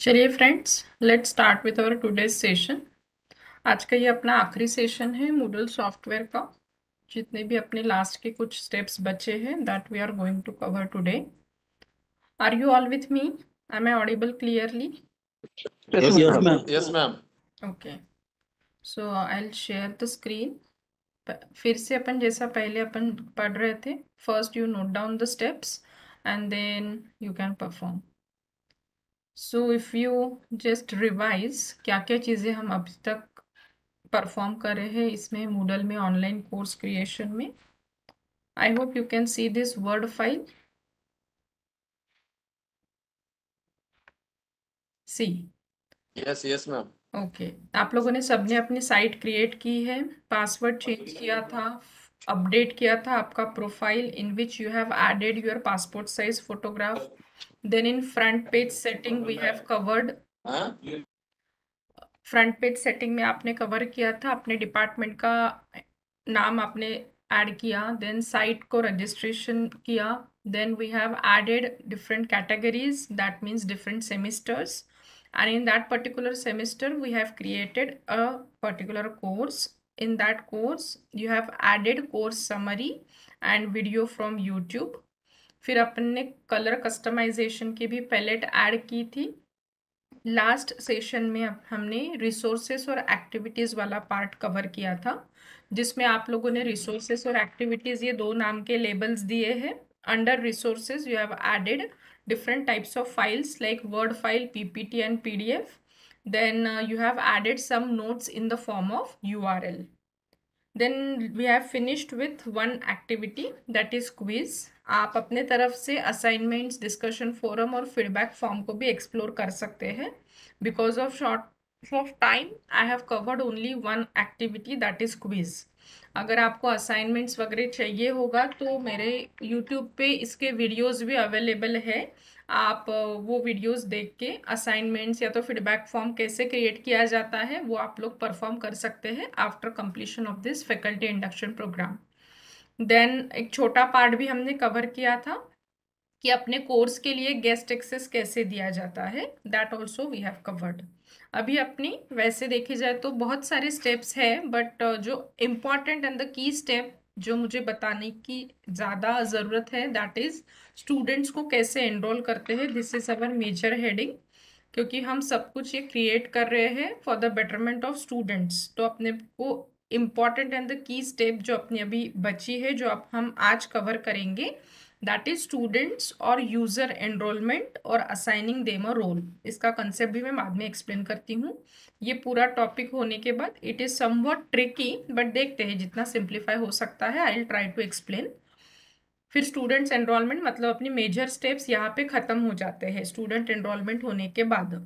चलिए friends, let's start with our today's session. आज का ये अपना आखिरी सेशन है मूडल सॉफ्टवेयर का। जितने भी अपने लास्ट के कुछ स्टेप्स बचे हैं that we are going to cover today. Are you all with me? Am I audible clearly? Yes, Yes, ma'am. ma'am. Yes, ma'am. Okay, so I will share the screen. फिर से अपन जैसा पहले अपन पढ़ रहे थे, first you note down the steps and then you can perform. So if you just revise क्या क्या चीज़ें हम अभी तक परफॉर्म कर रहे हैं इसमें मूडल में ऑनलाइन कोर्स क्रिएशन में। I hope you can see this word file. See Yes, yes, ma'am. Okay, आप लोगों ने सबने अपनी साइट क्रिएट की है, पासवर्ड चेंज किया था, अपडेट किया था आपका profile in which you have added your passport size photograph. Then in front page setting we have covered. Huh? Front page setting में आपने कवर किया था अपने डिपार्टमेंट का नाम आपने ऐड किया, देन साइट को रजिस्ट्रेशन किया, then we have added different categories that means different semesters, and in that particular semester we have created a particular course. In that course you have added course summary and video from YouTube. फिर अपन ने colour customization की भी palette add की थी। Last session में हमने resources और activities वाला पार्ट कवर किया था, जिसमें आप लोगों ने रिसोर्सेस और एक्टिविटीज़ ये दो नाम के लेबल्स दिए हैं। Under resources you have added different types of files like word file, ppt and pdf. Then you have added some notes in the form of url. Then we have finished with one activity that is quiz. आप अपने तरफ से assignments, discussion forum और feedback form को भी explore कर सकते हैं। Because of short of time I have covered only one activity that is quiz. अगर आपको असाइनमेंट्स वगैरह चाहिए होगा तो मेरे यूट्यूब पे इसके वीडियोस भी अवेलेबल है। आप वो वीडियोस देख के असाइनमेंट्स या तो फीडबैक फॉर्म कैसे क्रिएट किया जाता है वो आप लोग परफॉर्म कर सकते हैं after completion of this faculty induction program. Then एक छोटा पार्ट भी हमने कवर किया था कि अपने कोर्स के लिए गेस्ट एक्सेस कैसे दिया जाता है, that also we have covered. अभी अपनी वैसे देखी जाए तो बहुत सारे स्टेप्स हैं, बट जो important and the key step जो मुझे बताने की ज़्यादा ज़रूरत है दैट इज़ स्टूडेंट्स को कैसे एनरोल करते हैं। This is our major heading, क्योंकि हम सब कुछ ये क्रिएट कर रहे हैं for the betterment of students. तो अपने को important and the key step जो अपनी अभी बची है जो अब हम आज कवर करेंगे दैट इज स्टूडेंट्स और यूजर एनरोलमेंट और असाइनिंग देम अ रोल। इसका कंसेप्ट भी मैं बाद में एक्सप्लेन करती हूँ। ये पूरा टॉपिक होने के बाद it is somewhat tricky, but देखते हैं जितना सिंप्लीफाई हो सकता है I will try to explain. फिर स्टूडेंट्स एनरोलमेंट मतलब अपनी मेजर स्टेप्स यहाँ पे खत्म हो जाते हैं स्टूडेंट एनरोलमेंट होने के बाद।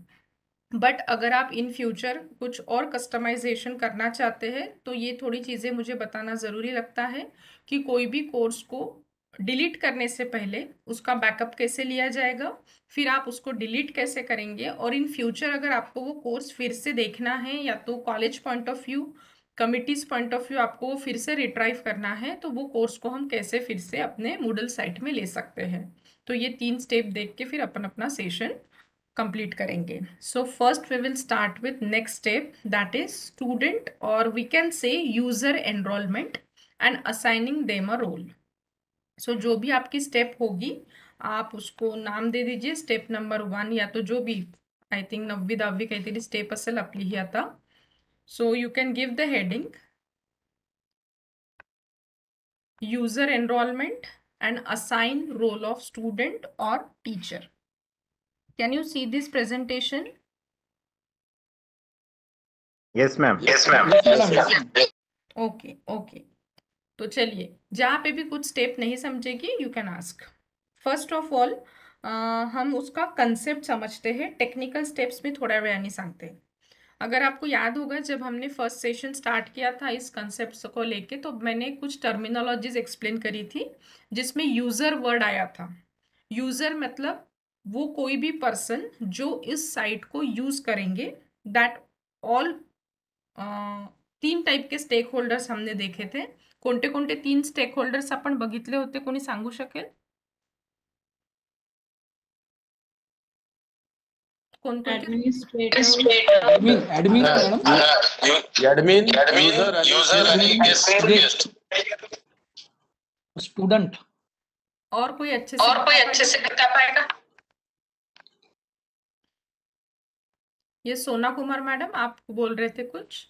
बट अगर आप इन फ्यूचर कुछ और कस्टमाइजेशन करना चाहते हैं तो ये थोड़ी चीज़ें मुझे बताना ज़रूरी लगता है कि कोई भी कोर्स को डिलीट करने से पहले उसका बैकअप कैसे लिया जाएगा, फिर आप उसको डिलीट कैसे करेंगे, और इन फ्यूचर अगर आपको वो कोर्स फिर से देखना है या तो college point of view, committees point of view आपको वो फिर से रिट्राइव करना है तो वो कोर्स को हम कैसे फिर से अपने मूडल साइट में ले सकते हैं। तो ये 3 स्टेप देख के फिर अपन अपना सेशन कंप्लीट करेंगे। So first we will start with next step that is student और we can say user enrollment and assigning them a role. So जो भी आपकी स्टेप होगी आप उसको नाम दे दीजिए, स्टेप नंबर 1 या तो जो भी आई थिंक 9वी 10वी काहीतरी स्टेप असेल आपली ही आता। So you can give the heading user enrolment and assign role of student or teacher. Can you see this presentation? Yes, ma'am. Yes, ma'am. Okay okay, तो चलिए जहाँ पे भी कुछ स्टेप नहीं समझेगी you can ask. First of all हम उसका कंसेप्ट समझते हैं, टेक्निकल स्टेप्स में थोड्या वेळाने सांगते। अगर आपको याद होगा जब हमने फर्स्ट सेशन स्टार्ट किया था इस कंसेप्ट को लेके तो मैंने कुछ टर्मिनोलॉजीज एक्सप्लेन करी थी जिसमें यूजर वर्ड आया था। यूजर मतलब वो कोई भी पर्सन जो इस साइट को यूज करेंगे, दैट ऑल 3 टाइप के स्टेक होल्डर्स हमने देखे थे। कोणते कोणते 3 स्टेक होल्डर्स आपण बघितले होते, कोणी सांगू शकेल? कोणकोणते ऍडमिन यूजर आणि गेस्ट स्टूडेंट और कोई अच्छे से बता पाएगा? ये सोना कुमार मैडम आप बोल रहे थे कुछ,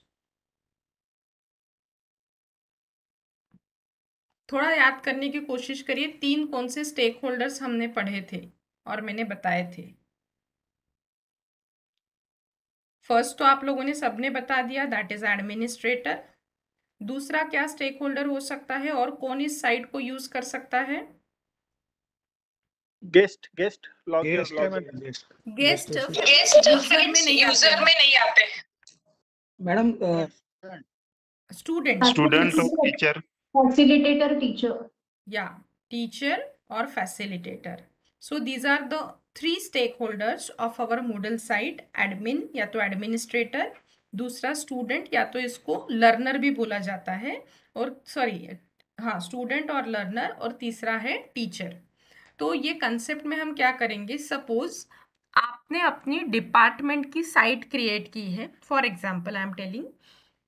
थोड़ा याद करने की कोशिश करिए। 3 कौन से स्टेक होल्डर्स हमने पढ़े थे और मैंने बताए थे। फर्स्ट तो आप लोगों ने सबने बता दिया, दैट इज एडमिनिस्ट्रेटर। दूसरा क्या स्टेक होल्डर हो सकता है और कौन इस साइट को यूज कर सकता है? गेस्ट यूजर में नहीं आते madam student teacher facilitator teacher या टीचर और facilitator. So these are the 3 stakeholders of our Moodle site. Admin या तो एडमिनिस्ट्रेटर, दूसरा स्टूडेंट या तो इसको लर्नर भी बोला जाता है, और सॉरी हाँ स्टूडेंट और लर्नर, और तीसरा है टीचर। तो ये कंसेप्ट में हम क्या करेंगे, सपोज आपने अपनी डिपार्टमेंट की साइट क्रिएट की है, for example I am telling,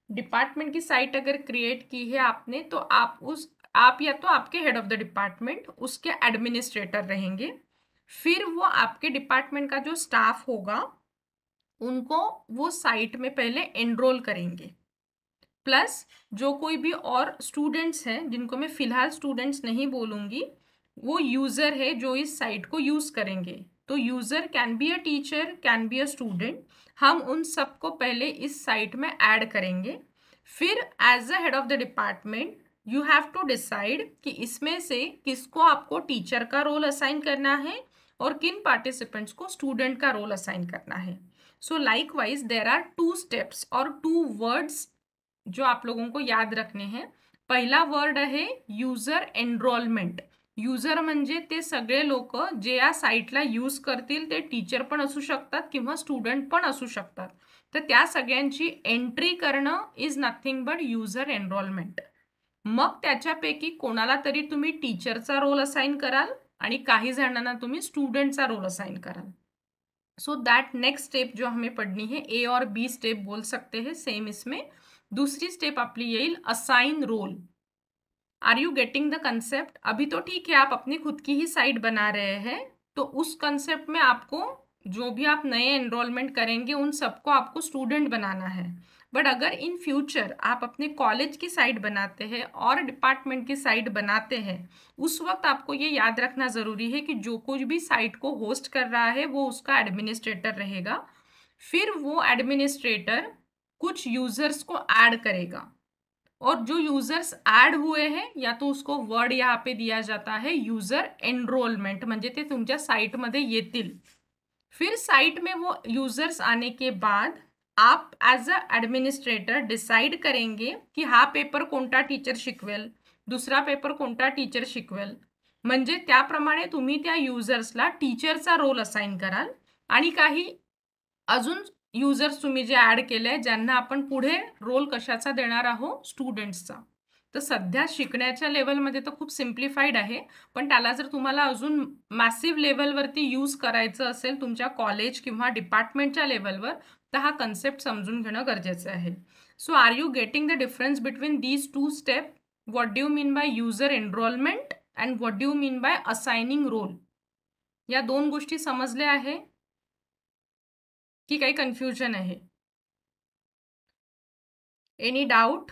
department की साइट अगर क्रिएट की है आपने, तो आप या तो आपके हेड ऑफ द डिपार्टमेंट उसके एडमिनिस्ट्रेटर रहेंगे, फिर वो आपके डिपार्टमेंट का जो स्टाफ होगा उनको वो साइट में पहले एनरोल करेंगे, प्लस जो कोई भी और स्टूडेंट्स हैं जिनको मैं फिलहाल स्टूडेंट्स नहीं बोलूँगी, वो यूज़र है जो इस साइट को यूज़ करेंगे। तो user can be a teacher, can be a student, हम उन सबको पहले इस साइट में ऐड करेंगे। फिर as a head of the department you have to decide कि इसमें से किसको आपको टीचर का रोल असाइन करना है और किन पार्टिसिपेंट्स को स्टूडेंट का रोल असाइन करना है। So likewise there are 2 steps और 2 वर्ड्स जो आप लोगों को याद रखने हैं। पहिला वर्ड आहे यूजर एनरोलमेंट। यूजर म्हणजे ते सगळे लोक जे या साईटला यूज करतील ते टीचर पण असू शकतात किंवा स्टूडेंट पण असू शकतात, तर त्या सगळ्यांची एंट्री करणं is nothing but user enrollment. मग त्याच्यापैकी कोणाला तरी तुम्ही टीचरचा रोल असाइन कराल आणि काही जणांना तुम्ही स्टूडेंटचा रोल असाइन कराल। सो दैट नेक्स्ट स्टेप जो हमें पढ़नी है, ए और बी स्टेप बोल सकते हैं सेम इसमें। दूसरी स्टेप आपली येईल assign role. Are you getting the concept? अभी तो ठीक है आप अपनी खुद की ही साइट बना रहे हैं, तो उस कंसेप्ट में आपको जो भी आप नए एनरोलमेंट करेंगे उन सबको आपको स्टूडेंट बनाना है। बट अगर इन फ्यूचर आप अपने कॉलेज की साइट बनाते हैं और डिपार्टमेंट की साइट बनाते हैं, उस वक्त आपको ये याद रखना ज़रूरी है कि जो कुछ भी साइट को होस्ट कर रहा है वो उसका एडमिनिस्ट्रेटर रहेगा। फिर वो एडमिनिस्ट्रेटर कुछ यूजर्स को ऐड करेगा, और जो यूजर्स ऐड हुए हैं या तो उसको वर्ड यहाँ पे दिया जाता है यूजर एनरोलमेंट, म्हणजे ते तुमच्या साइटमध्ये येतील। फिर साइट में वो यूजर्स आने के बाद आप ॲज अ ॲडमिनिस्ट्रेटर डिसाइड करेंगे की हा पेपर कोणता टीचर शिकवेल, दुसरा पेपर कोणता टीचर शिकवेल, म्हणजे त्याप्रमाणे तुम्ही त्या यूजर्सला टीचरचा रोल असाइन कराल आणि काही अजून यूजर्स तुम्ही जे ॲड केले ज्यांना आपण पुढे रोल कशाचा देणार आहोत, स्टुडंट्सचा। तर सध्या शिकण्याच्या लेवलमध्ये तर खूप सिम्प्लिफाईड आहे, पण त्याला जर तुम्हाला अजून मॅसिव्ह लेवलवरती यूज करायचं असेल तुमच्या कॉलेज किंवा डिपार्टमेंटच्या लेवलवर, तर हा कन्सेप्ट समजून घेणं गरजेचं आहे। So are you getting the difference between these 2 step? What do you mean by user enrollment and what do you mean by assigning role? या 2 गोष्टी समजल्या आहे की काही कन्फ्युजन आहे? Any doubt?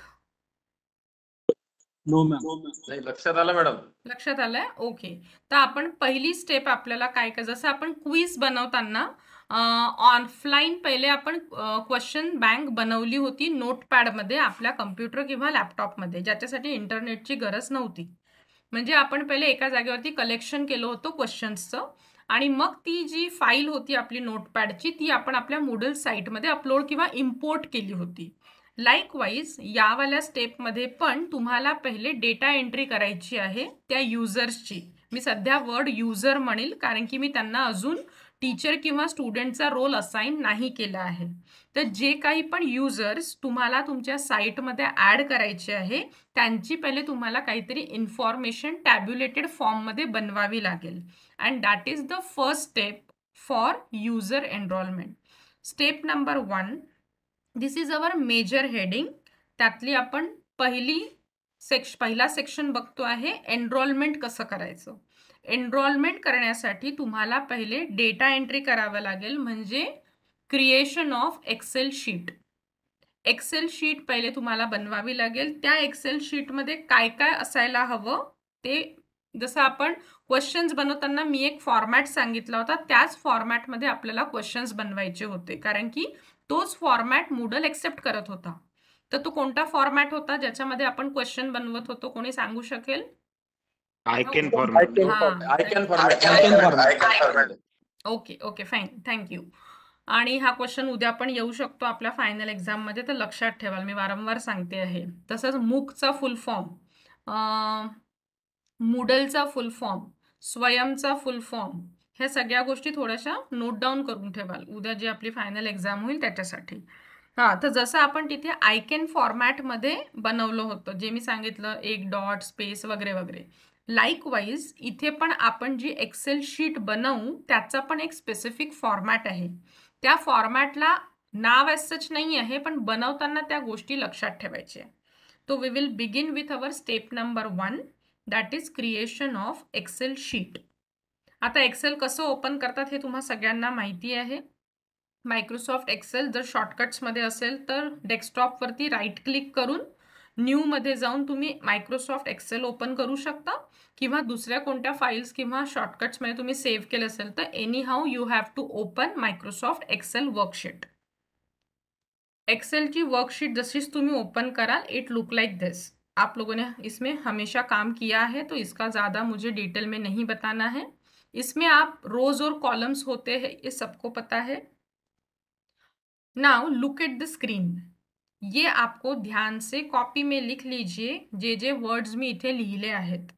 No ma'am. नाही, लक्षात आलं मॅडम, लक्षात आलंय? ओके। तर आपण पहिली स्टेप आपल्याला काय कर, जसं आपण क्विज बनवताना ऑफलाईन पहिले आपण क्वेश्चन बँक बनवली होती नोटपॅडमध्ये आपल्या कम्प्युटर किंवा लॅपटॉपमध्ये, ज्याच्यासाठी इंटरनेटची गरज नव्हती। म्हणजे आपण पहिले एका जागेवरती कलेक्शन केलं होतं क्वेश्चन्सचं, आणि मग ती जी फाईल होती आपली नोटपॅडची ती आपण आपल्या Moodle साईटमध्ये अपलोड किंवा इम्पोर्ट केली होती। लाईकवाईज यावाल्या स्टेपमध्ये पण तुम्हाला पहिले डेटा एंट्री करायची आहे त्या यूजर्सची। मी सध्या वर्ड यूजर म्हणेल कारण की मी त्यांना अजून टीचर किंवा स्टुडंटचा रोल असाइन नाही केला आहे। तर जे काही पण यूजर्स तुम्हाला तुमच्या साईटमध्ये ॲड करायचे आहे त्यांची पहिले तुम्हाला काहीतरी इन्फॉर्मेशन टॅब्युलेटेड फॉर्ममध्ये बनवावी लागेल, and that is the first step for user enrolment. Step number 1, this is our major heading. त्यातली आपण पहिला सेक्शन बघतो आहे एनरोलमेंट कसं करायचं. एनरोलमेंट करण्यासाठी तुम्हाला पहिले डेटा एंट्री करावं लागेल, म्हणजे creation of Excel sheet. Excel sheet पहिले तुम्हाला बनवावी लागेल. त्या एक्सेल शीटमध्ये काय काय असायला हवं ते, जसं आपण क्वेश्चन्स बनवताना मी एक फॉर्मॅट सांगितला होता, त्याच फॉर्मॅटमध्ये आपल्याला क्वेश्चन्स बनवायचे होते, कारण की तोच फॉर्मॅट मूडल एक्सेप्ट करत होता. तर तो कोणता फॉर्मॅट होता ज्याच्यामध्ये आपण क्वेश्चन बनवत होतो, कोणी सांगू शकेल? आयकॅन फॉर्मॅट. Okay fine, thank you. आणि हा क्वेश्चन उद्या पण येऊ शकतो आपल्या फायनल एक्झाममध्ये, तर लक्षात ठेवाल, मी वारंवार सांगते आहे. तसंच मूकचा फुल फॉर्म, मूडलचा फुल फॉर्म, स्वयंचा फुल फॉर्म, ह्या सगळ्या गोष्टी थोड्याशा नोट डाऊन करून ठेवाल उद्या जी आपली फायनल एक्झाम होईल त्याच्यासाठी. तर जसं आपण तिथे आयकॅन फॉर्मॅटमध्ये बनवलं होतं, जे मी सांगितलं, एक डॉट, स्पेस वगैरे वगैरे, लाईकवाईज इथे पण आपण जी एक्सेल शीट बनवू त्याचा पण एक स्पेसिफिक फॉर्मॅट आहे. त्या फॉर्मॅटला नाव ॲज सच नाही आहे, पण बनवताना त्या गोष्टी लक्षात ठेवायच्या. तो we will begin with our step number 1, that is creation of Excel sheet. आता एक्सेल कसं ओपन करतात हे तुम्हा सगळ्यांना माहिती आहे. मायक्रोसॉफ्ट एक्सेल जर शॉर्टकट्समध्ये असेल तर डेस्कटॉपवरती राईट क्लिक करून न्यूमध्ये जाऊन तुम्ही मायक्रोसॉफ्ट एक्सेल ओपन करू शकता, किंवा दुसऱ्या कोणत्या फाईल्स किंवा शॉर्टकट्समध्ये तुम्ही सेव्ह केलं असेल तर anyhow you have to open Microsoft Excel worksheet. Excel की वर्कशीट जैसे तुम्हें ओपन करा, इट लुक लाइक दिस. आप लोगों ने इसमें हमेशा काम किया है तो इसका ज़्यादा मुझे डिटेल में नहीं बताना है. इसमें आप रोज और कॉलम्स होते हैं, ये सबको पता है. Now look at the screen. ये आपको ध्यान से कॉपी में लिख लीजिए जे वर्ड्स मी इथे लिहिले आहेत.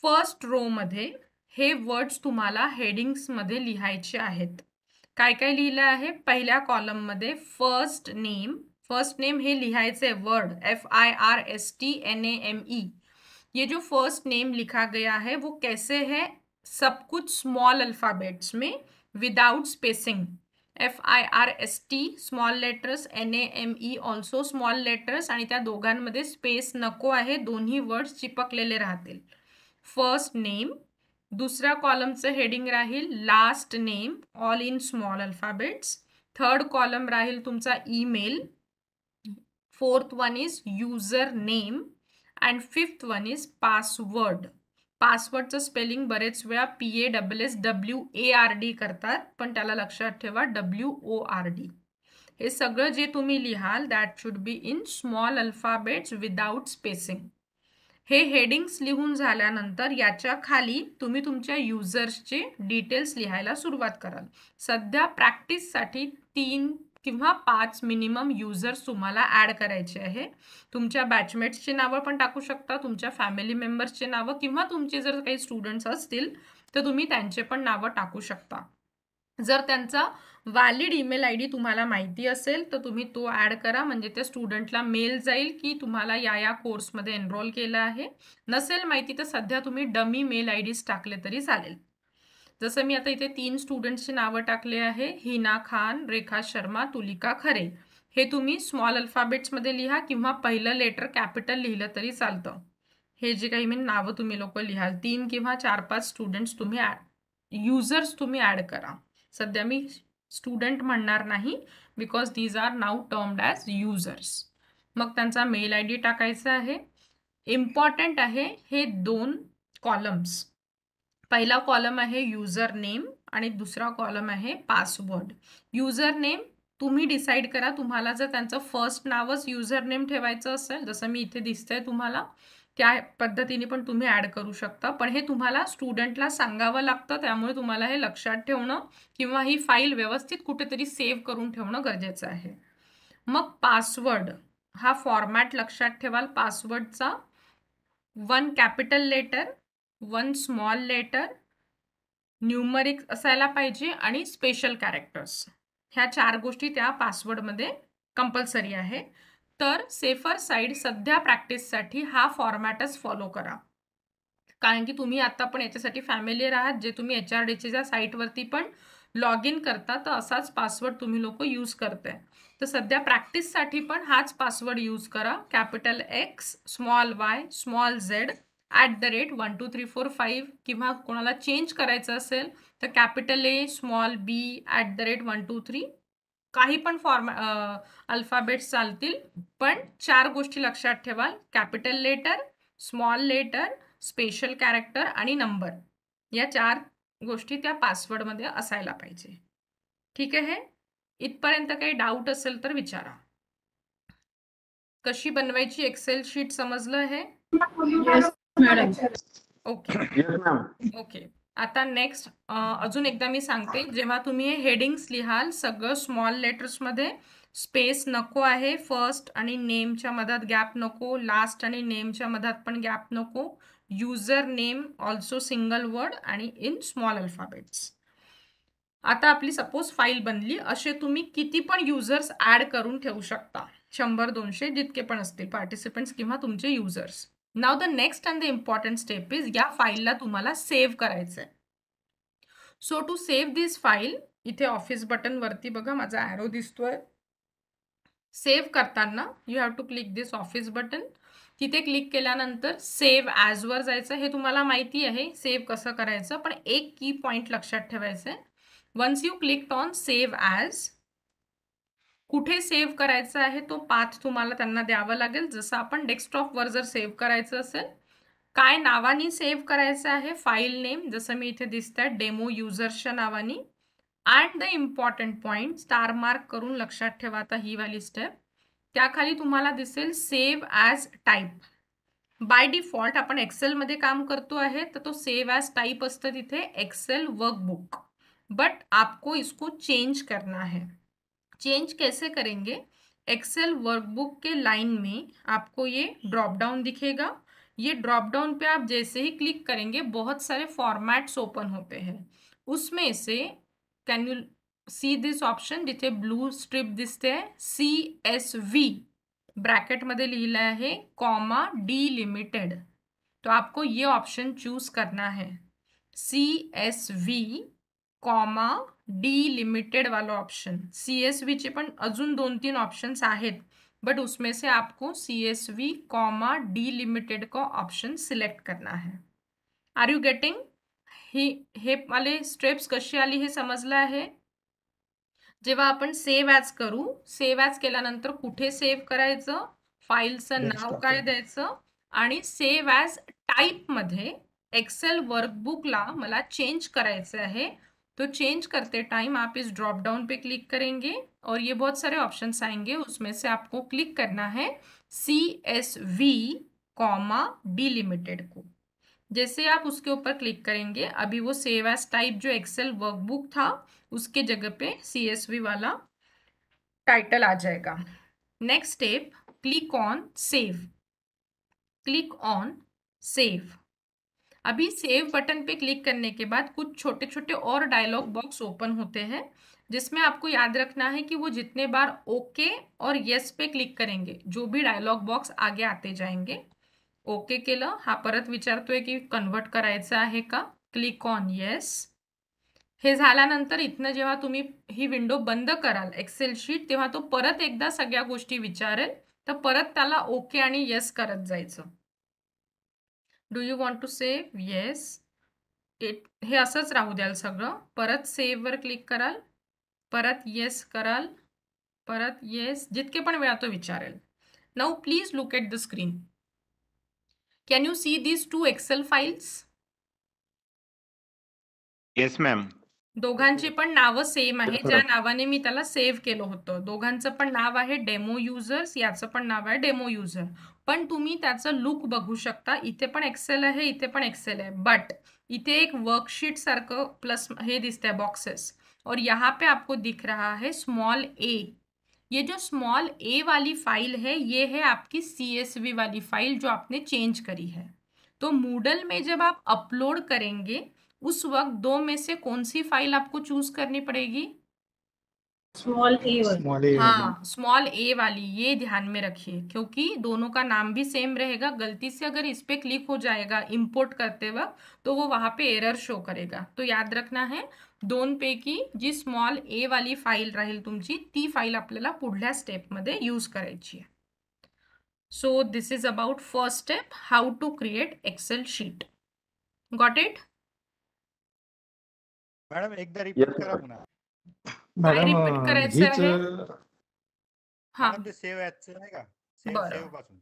फर्स्ट रो मध्ये हे वर्ड्स तुम्हाला हेडिंग्स मध्ये लिहायचे आहेत. काय काय लिहिलं आहे? पहिल्या कॉलम मध्ये फर्स्ट नेम हे लिहायचे वर्ड FIRSTNAME. ये जो फर्स्ट नेम लिखा गया है वो कैसे है? सब कुछ स्मॉल अल्फाबेट्स में without spacing. FIRST small letters, NAME also small letters, आणि त्या दोघांमध्ये स्पेस नको आहे, दोन्ही वर्ड्स चिपकलेले राहतील. First name. दुसऱ्या कॉलमचं हेडिंग राहील last name, all in small alphabets. Third column राहील तुमचा email. Fourth one is user name and fifth one is password. पासवर्डचं स्पेलिंग बरेच वेळा PASSWARD करतात, पण त्याला लक्षात ठेवा WORD. हे सगळं जे तुम्ही लिहाल that should be in small alphabets without spacing. हे हेडिंग्स लिहून झाल्यानंतर याच्या खाली तुम्ही तुमच्या युजर्सचे डिटेल्स लिहायला सुरुवात कराल. सध्या प्रॅक्टिससाठी 3 किंवा 5 मिनिमम युजर्स तुम्हाला ॲड करायचे आहे. तुमच्या बॅचमेट्सची नावं पण टाकू शकता, तुमच्या फॅमिली मेंबर्सची नावं, किंवा तुमचे जर काही स्टुडंट्स असतील तर तुम्ही त्यांचे पण नावं टाकू शकता. जर त्यांचा व्हॅलिड ईमेल ID तुम्हाला माहिती असेल तर तुम्ही तो ॲड करा, म्हणजे त्या स्टुडंटला मेल जाईल की तुम्हाला या कोर्समध्ये एनरोल केलं आहे. नसेल माहिती तर सध्या तुम्ही डमी मेल IDs टाकले तरी चालेल. जसं मी आता इथे 3 स्टुडंट्सची नावं टाकले आहे, हिना खान, रेखा शर्मा, तुलिका खरे. हे तुम्ही स्मॉल अल्फाबेट्समध्ये लिहा किंवा पहिलं लेटर कॅपिटल लिहिलं तरी चालतं. हे जे काही मी नावं तुम्ही लोक लिहाल, 3 किंवा 4-5 स्टुडंट्स तुम्ही युजर्स तुम्ही ॲड करा. सध्या मी स्टुडंट म्हणणार नाही, because these are now termed as users. मग त्यांचा मेल ID टाकायचा आहे. इम्पॉर्टंट आहे हे 2 कॉलम्स. पहिला कॉलम आहे युजर नेम आणि दुसरा कॉलम आहे पासवर्ड. युजर नेम तुम्ही डिसाईड करा, तुम्हाला जर त्यांचं फर्स्ट नावच युजर नेम ठेवायचं असेल, जसं मी इथे दिसतंय तुम्हाला, त्या पद्धतीने पण तुम्ही ॲड करू शकता. पण हे तुम्हाला स्टुडंटला सांगावं लागतं, त्यामुळे तुम्हाला हे लक्षात ठेवणं किंवा ही फाईल व्यवस्थित कुठेतरी सेव्ह करून ठेवणं गरजेचं आहे. मग पासवर्ड हा फॉर्मॅट लक्षात ठेवाल. पासवर्डचा 1 capital letter, 1 small letter, numeric असायला पाहिजे आणि स्पेशल कॅरेक्टर्स. ह्या 4 गोष्टी त्या पासवर्डमध्ये कंपल्सरी आहे. तर सेफर साईड सध्या प्रॅक्टिससाठी हा फॉर्मॅटच फॉलो करा, कारण की तुम्ही आता पण याच्यासाठी फॅमिलियर आहात. जे तुम्ही HRDच्या साईटवरती पण लॉग इन करता तर असाच पासवर्ड तुम्ही लोक यूज करताय. तर सध्या प्रॅक्टिससाठी पण हाच पासवर्ड यूज करा. Capital X small y small z @12345 किंवा कोणाला चेंज करायचं असेल तर कॅपिटल A स्मॉल b @123 काही पण अल्फाबेट्स चालतील. पण 4 गोष्टी लक्षात ठेवा. कॅपिटल लेटर, स्मॉल लेटर, स्पेशल कॅरेक्टर आणि नंबर, या 4 गोष्टी त्या पासवर्डमध्ये असायला पाहिजे. ठीक आहे. इथपर्यंत काही डाऊट असेल तर विचारा. कशी बनवायची एक्सेल शीट समजलं हे? Madam. Okay Yes, ma'am. Okay. आता नेक्स्ट अजून एकदा मी सांगते, जेव्हा तुम्ही हे हेडिंग्स लिहाल सगळं स्मॉल लेटर्समध्ये, स्पेस नको आहे. फर्स्ट आणि नेमच्या मधात गॅप नको, लास्ट आणि नेमच्या मधात पण गॅप नको. User name also single word आणि इन स्मॉल अल्फाबेट्स. आता आपली सपोज फाईल बनली. असे तुम्ही किती पण युजर्स ऍड करून ठेवू शकता. 100-200 जितके पण असतील पार्टिसिपेंट्स किंवा तुमचे युजर्स. नाव the next and the important step is, या फाईलला तुम्हाला सेव्ह करायचं आहे. So to save this file, इथे ऑफिस बटन वरती बघा माझा ॲरो दिसतोय. सेव्ह करताना you have to click this office button. तिथे क्लिक केल्यानंतर सेव्ह ॲज वर जायचं. हे तुम्हाला माहिती आहे सेव्ह कसं करायचं, पण एक की पॉइंट लक्षात ठेवायचं आहे. Once you clicked on save as, कुठे सेव्ह करायचं आहे तो पाथ तुम्हाला त्यांना द्यावा लागेल. जसं आपण डेस्कटॉपवर जर सेव्ह करायचं असेल, काय नावानी सेव्ह करायचं आहे, फाईल नेम जसं मी इथे दिसतंय डेमो युजर्सच्या नावानी. And the important point star mark करून लक्षात ठेवा. आता ही वाली स्टेप, त्याखाली तुम्हाला दिसेल save as type. By default आपण एक्सेलमध्ये काम करतो आहे तर तो सेव एज टाइप असतं तिथे एक्सेल वर्कबुक. बट आपको इसको चेंज करना है. चेंज कैसे करेंगे? एक्सेल वर्कबुक के लाइन में आपको ये ड्रॉप डाउन दिखेगा. ये ड्रॉप डाउन पे आप जैसे ही क्लिक करेंगे बहुत सारे फॉर्मॅट्स ओपन होते हैं. उसमें से can you see this option, जिथे ब्लू स्ट्रिप दिसते आहे CSV ब्रैकेटमध्ये लिहिलं आहे कॉमा डिलिमिटेड. तो आपको ये ऑप्शन चूज करना है. CSV कॉमा डिलिमिटेड वाला ऑप्शन. CSV चे पण अजून 2-3 ऑप्शंस आहेत, बट उसमें से आपको CSV कॉमा डिलिमिटेड का ऑप्शन सिलेक्ट करना है. Are you getting? हे वाले स्टेप्स कशी आली हे समजलं आहे. जेव्हा आपण सेव्ह ॲज करू, सेव्ह ॲज केल्यानंतर कुठे सेव्ह करायचं, फाईलचं नाव काय द्यायचं, आणि सेव्ह ॲज टाईपमध्ये एक्सेल वर्कबुकला मला चेंज करायचं है. तो चेंज करते टाइम आप इस ड्रॉप डाउन पे क्लिक करेंगे और ये बहुत सारे ऑप्शंस आएंगे. उसमें से आपको क्लिक करना है CSV कॉमा डिलिमिटेड को. जैसे आप उसके ऊपर क्लिक करेंगे, अभी वो सेव एज टाइप जो एक्सेल वर्कबुक था उसके जगह पे CSV वाला टाइटल आ जाएगा. Next step, click on save. Click on save. अभी सेव बटन पे क्लिक करने के बाद कुछ छोटे छोटे और डायलॉग बॉक्स ओपन होते हैं, जिसमें आपको याद रखना है कि वो जितने बार ओके और येस पे क्लिक करेंगे जो भी डायलॉग बॉक्स आगे आते जाएंगे. ओके केलं, हा परत विचारतोय की कन्वर्ट करायचं आहे का, क्लिक ऑन येस. हे झाल्यानंतर इथनं जेव्हा तुम्ही ही विंडो बंद कराल एक्सेल शीट, तेव्हा तो परत एकदा सगळ्या गोष्टी विचारेल, तर परत त्याला ओके आणि येस करत जायचं. Do you want to save? Yes. हे असंच राहू द्याल सगळं. परत सेव्ह वर क्लिक कराल, परत येस कराल, परत येस, जितके पण वेळा तो विचारेल. Now please look at the screen. Can you see these 2 Excel files? Yes, ma'am. दोघांची पण नावं सेम आहे. ज्या नावाने मी त्याला सेव्ह केलं होतं, दोघांचं पण नाव आहे डेमो युजर्स, याचं पण नाव आहे डेमो युजर. पण तुम्ही त्याचं लुक बघू शकता. इथे पण एक्सेल आहे, इथे पण एक्सेल आहे, बट इथे एक वर्कशीट सारखं प्लस हे दिसते है बॉक्सेस, और यहाँ पे आपको दिख रहा है स्मॉल a. ये जो स्मॉल a वाली फाइल है, ये है आपकी CSV वाली फाइल जो आपने चेंज करी है. तो मूडल में जब आप अपलोड करेंगे उस वक्त 2 में से कौन सी फाइल आपको चूज करनी पड़ेगी? स्मॉल ए वाली। स्मॉल ए वाली। हाँ, स्मॉल ए वाली, ये ध्यान में रखिए क्योंकि दोनों का नाम भी सेम रहेगा। गलती से अगर इस पे क्लिक हो जाएगा इंपोर्ट करते वक्त तो वो वहां पे एरर शो करेगा। तो याद रखना है, दोनपैकी जी स्मॉल ए वाली फाईल राहील तुमची, ती फाईल आपल्याला पुढल्या स्टेपमध्ये यूज करायची आहे. So this is about first step, how to create Excel sheet. Got it? Madam एकदा रिपीट Yes, करा sir. पुन्हा. काय मॅडम रिपीट करायचं हीच आहे? हा, मॅडम ते सेव्ह ॲजचं नाही का, बरं. सेव्ह पासून.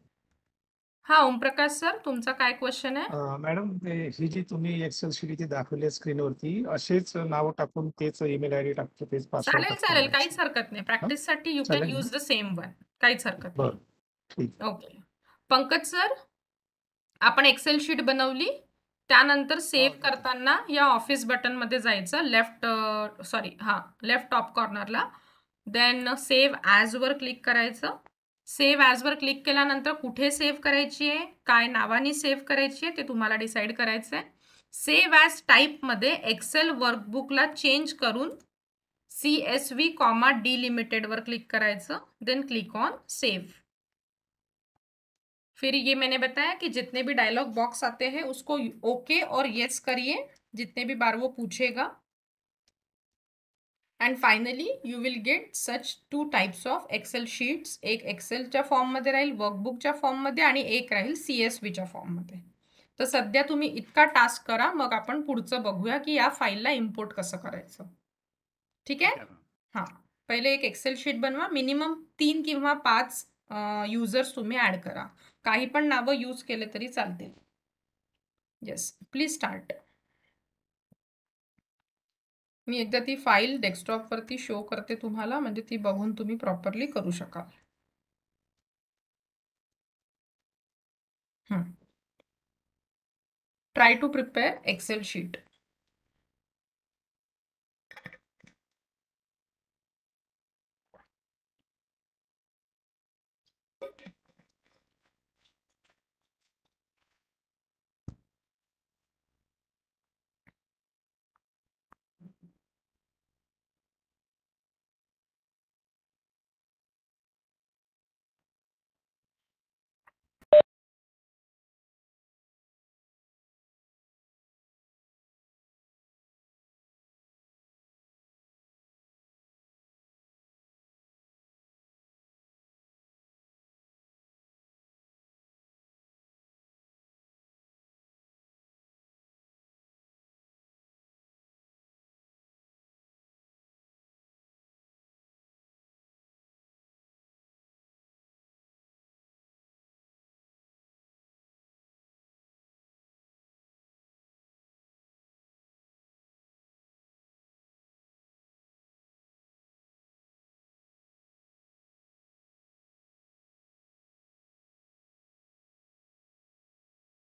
हा, ओमप्रकाश सर, तुमचा काय क्वेश्चन आहे? मॅडम ही जी तुम्ही एक्सेल शीट इथे दाखवली स्क्रीनवरती असेच नाव टाकून तेच ईमेल आयडी टाकतो तेच पासवर्ड चालेल चालेल, काहीच हरकत नाही. प्रॅक्टिससाठी यू कॅन चालेल ना? यूज द सेम वन, काहीच हरकत नाही. बरं ठीक. ओके. पंकज सर, आपण एक्सेल शीट बनवली, त्यानंतर सेव्ह ठीक. करताना या ऑफिस बटन मध्ये जायचं, लेफ्ट टॉप कॉर्नरला. देन सेव्ह ॲज वर क्लिक करायचं. सेव्ह ॲज वर क्लिक केल्यानंतर कुठे सेव्ह करायची आहे, काय नावाने सेव्ह करायची आहे ते तुम्हाला डिसाईड करायचं आहे. सेव्ह ॲज टाईपमध्ये एक्सेल वर्कबुकला चेंज करून CSV, डिलिमिटेड वर क्लिक करायचं. Then click on save. फिर ये मैंने बताया कि जितने भी डायलॉग बॉक्स आते हैं उसको ओके और यस करिए जितने भी बार वो पूछेगा. And finally you will get such 2 types of Excel sheets. एक एक्सेलच्या फॉर्ममध्ये राहील, वर्कबुकच्या फॉर्ममध्ये, आणि एक राहील CSVच्या फॉर्ममध्ये. तर सध्या तुम्ही इतका टास्क करा, मग आपण पुढचं बघूया की या फाईलला इम्पोर्ट कसं करायचं. ठीक आहे? हां, पहिले एक एक्सेल शीट बनवा. मिनिमम 3 किंवा 5 युजर्स तुम्ही ॲड करा. काही पण नावं यूज केले तरी चालतील. Yes, please start. मी एकदा ती फाईल डेस्कटॉपवरती शो करते तुम्हाला, म्हणजे ती बघून तुम्ही प्रॉपरली करू शकाल. Try to prepare Excel sheet.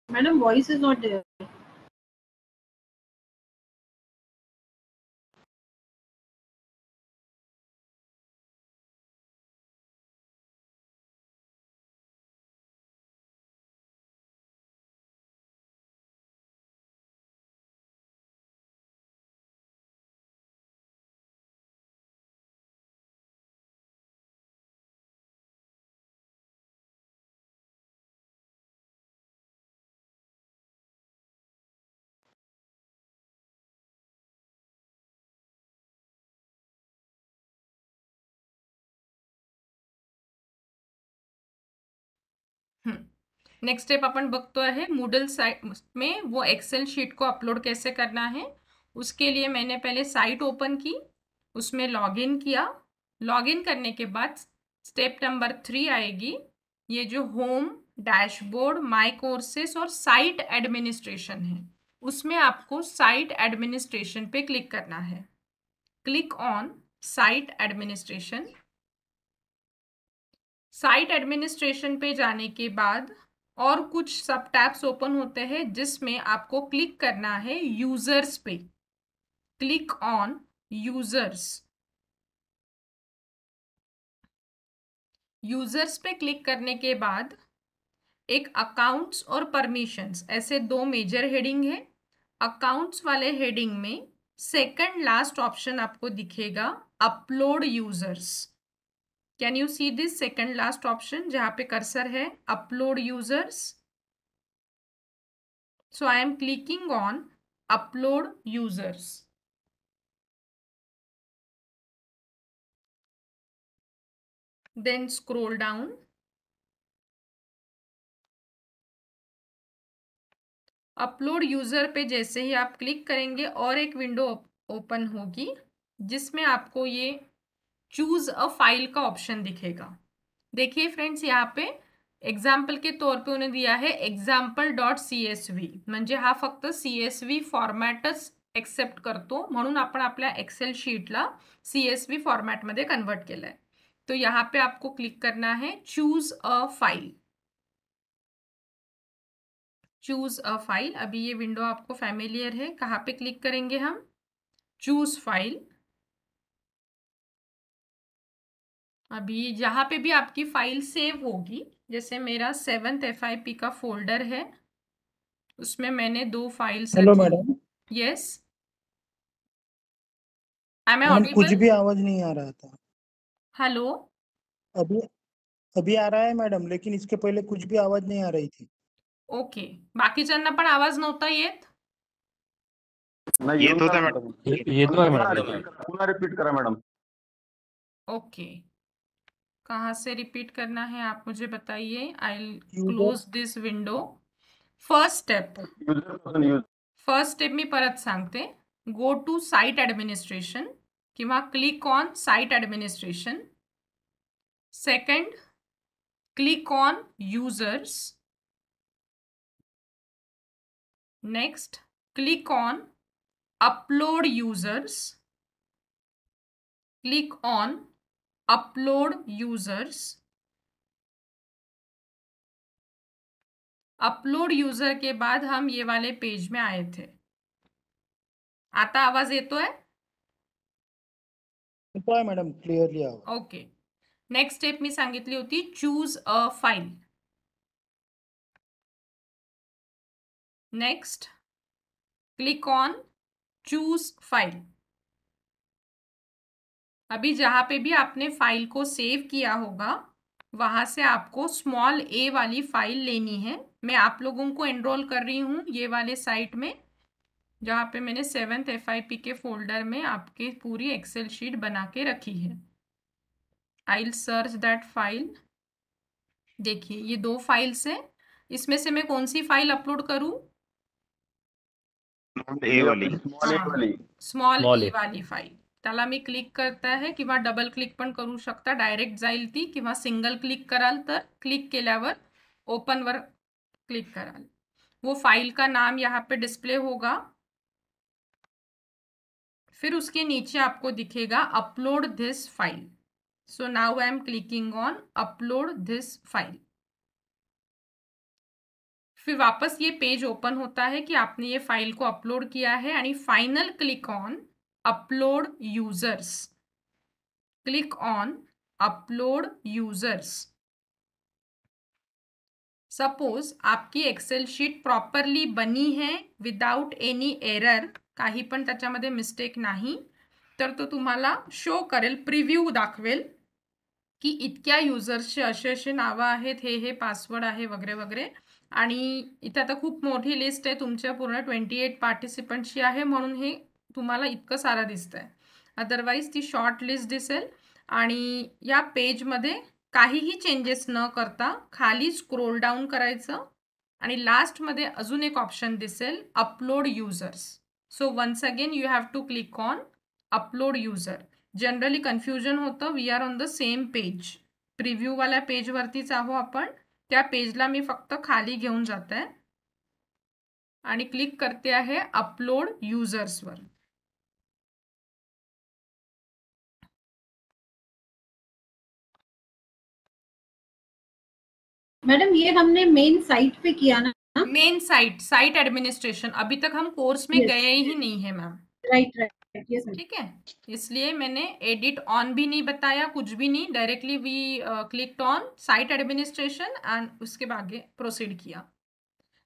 Madam, voice is not there. Next step अपन बघतो है मूडल साइट में वो एक्सेल शीट को अपलोड कैसे करना है. उसके लिए मैंने पहले साइट ओपन की, उसमें लॉगिन किया. लॉगिन करने के बाद स्टेप नंबर 3 आएगी, ये जो होम, डैशबोर्ड, माय कोर्सेस और साइट एडमिनिस्ट्रेशन है, उसमें आपको साइट एडमिनिस्ट्रेशन पे क्लिक करना है. Click on site administration. Site administration पे जाने के बाद और कुछ सब टैब्स ओपन होते हैं जिसमें आपको क्लिक करना है यूजर्स पे. Click on users. यूजर्स पे क्लिक करने के बाद एक अकाउंट्स और परमिशंस, ऐसे 2 मेजर हेडिंग है. अकाउंट्स वाले हेडिंग में सेकंड लास्ट ऑप्शन आपको दिखेगा upload users. Can you see this second last option जहां पे कर्सर है upload users? So I am clicking on upload users. Then scroll down. Upload user पे जैसे ही आप क्लिक करेंगे और एक विंडो ओपन होगी जिसमें आपको ये चूज अ फाइल का ऑप्शन दिखेगा। देखिए फ्रेंड्स, यहाँ पे एग्जाम्पल के तौर पे उन्हें दिया है example.csv, म्हणजे हा फक्त CSV फॉर्मॅटच एक्सेप्ट करतो, म्हणून आपण आपल्या एक्सेल शीटला CSV फॉर्मॅटमध्ये कन्वर्ट केलाय। तो यहाँ पे आपको क्लिक करना है choose a file. Choose a file, अभी ये विंडो आपको फैमिलियर है, कहाँ पे क्लिक करेंगे हम? Choose file. अभी जहाँ पे भी आपकी फाइल सेव होगी, जैसे मेरा 7th FIP का फोल्डर है, उसमें मैंने 2 फाइल्स हेलो रखी। Madam. Yes, I am madam कुछ ऑडिबल? भी आवाज नहीं आ रहा था। हेलो, अभी अभी आ रहा है मैडम, लेकिन इसके पहले कुछ भी आवाज नहीं आ रही थी। ओके। बाकीच्यांना पण आवाज नव्हता येत? नाही येत होता मॅडम. येतोय मॅडम. पुन्हा रिपीट करा मॅडम. ओके, कहाँ से रिपीट करना है आप मुझे बताइए। आई User- close this window. First step, user पासून यूज फर्स्ट स्टेप मी परत सांगते, गो टू साइट ॲडमिनिस्ट्रेशन किंवा click on site administration. Second, click on users. Next, click on upload users. Click on upload users. Upload user के बाद हम ये वाले page में आए थे। आता आवाज येतोय? येतोय मॅडम, क्लिअरली आवाज। ओके, नेक्स्ट स्टेप मी सांगितली होती choose a file. Next, click on choose file. अभी जहां पे भी आपने फाइल को सेव किया होगा वहां से आपको स्मॉल a वाली फाइल लेनी है। मैं आप लोगों को एनरोल कर रही हूँ ये वाले साइट में, जहाँ पे मैंने 7th FIP के फोल्डर में आपके पूरी एक्सेल शीट बना के रखी है। I will search that file. देखिए ये 2 फाइल्स हैं, इसमें से मैं कौन सी फाइल अपलोड करूँ? ए वाली. Small Small A a. वाली फाईल, त्याला मी क्लिक करता है किंवा डबल क्लिक पण करू शकता, डायरेक्ट जाईल ती, किंवा सिंगल क्लिक कराल तर क्लिक केल्यावर ओपन वर क्लिक कराल, वो फाइल का नाम यहाँ पे डिस्प्ले होगा। फिर उसके नीचे आपको दिखेगा upload this file. So now I am clicking on upload this file. फिर वापस ये पेज ओपन होता है कि आपने ये फाइल को अपलोड किया है, आणि final click on upload users. Click on upload users. Suppose आपकी एक्सेल शीट प्रॉपरली बनी है विदाउट एनी एरर, काही पण त्याच्यामध्ये मिस्टेक नाही, तर तो तुम्हाला शो करेल, प्रिव्ह्यू दाखवेल की इतक्या युजर्सचे असे असे नावं आहेत, हे पासवर्ड आहे वगैरे वगैरे। आणि इथे आता खूप मोठी लिस्ट आहे, तुमच्या पूर्ण 28 पार्टिसिपंटची आहे, म्हणून हे तुम्हाला इतकं सारं दिसतंय। अदरवाईज ती शॉर्ट लिस्ट दिसेल, आणि या पेजमध्ये काहीही चेंजेस न करता खाली स्क्रोल डाऊन करायचं, आणि लास्टमध्ये अजून एक ऑप्शन दिसेल upload users. So once again you have to click on upload user. Generally confusion होतं, we are on the same page, preview वाल्या पेजवरतीच आहो आपण, त्या पेजला मी फक्त खाली घेऊन जात आहे आणि क्लिक करते आहे अपलोड यूजर्सवर। मैडम ये हमने मेन साइट पे किया ना? मेन साइट एडमिनिस्ट्रेशन, अभी तक हम कोर्स में Yes. गए ही नहीं है मैम, राइट यस मैम। ठीक है, इसलिए मैंने एडिट ऑन भी नहीं बताया, कुछ भी नहीं, directly we clicked on site administration and उसके बाद आगे प्रोसीड किया।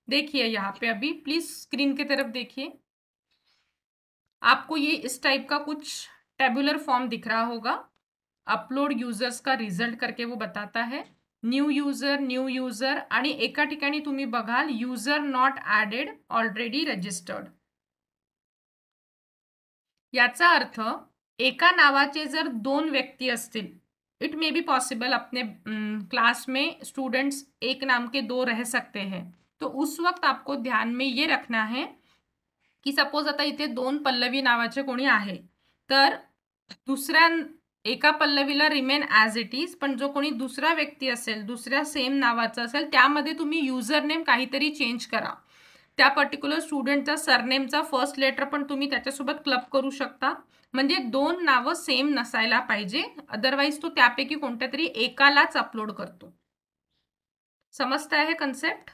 देखिए यहाँ पे अभी प्लीज स्क्रीन की तरफ देखिए, आपको ये इस टाइप का कुछ टेबुलर फॉर्म दिख रहा होगा। अपलोड यूजर्स का रिझल्ट करके वो बताता है न्यू यूजर आणि एका ठिकाणी तुम्ही बघाल user not added already registered. याचा अर्थ एका नावाचे जर 2 व्यक्ति असतील, इट मे बी पॉसिबल अपने क्लास में स्टूडेंट्स एक नाम के 2 रह सकते हैं, तो उस वक्त आपको ध्यान में ये रखना है की सपोज आता इथे 2 पल्लवी नावाचे कोणी आहे, तर दुसऱ्या एका पल्लवीला रिमेन ॲज इट इज, पण जो कोणी दुसरा व्यक्ती असेल दुसऱ्या सेम नावाचा असेल त्यामध्ये तुम्ही युजर नेम काहीतरी चेंज करा। त्या पर्टिक्युलर स्टुडंटचा सरनेमचा फर्स्ट लेटर पण तुम्ही त्याच्यासोबत क्लब करू शकता, म्हणजे 2 नावं सेम नसायला पाहिजे, अदरवाइज तो त्यापैकी कोणत्या तरी एकालाच अपलोड करतो। समजताय हे कन्सेप्ट?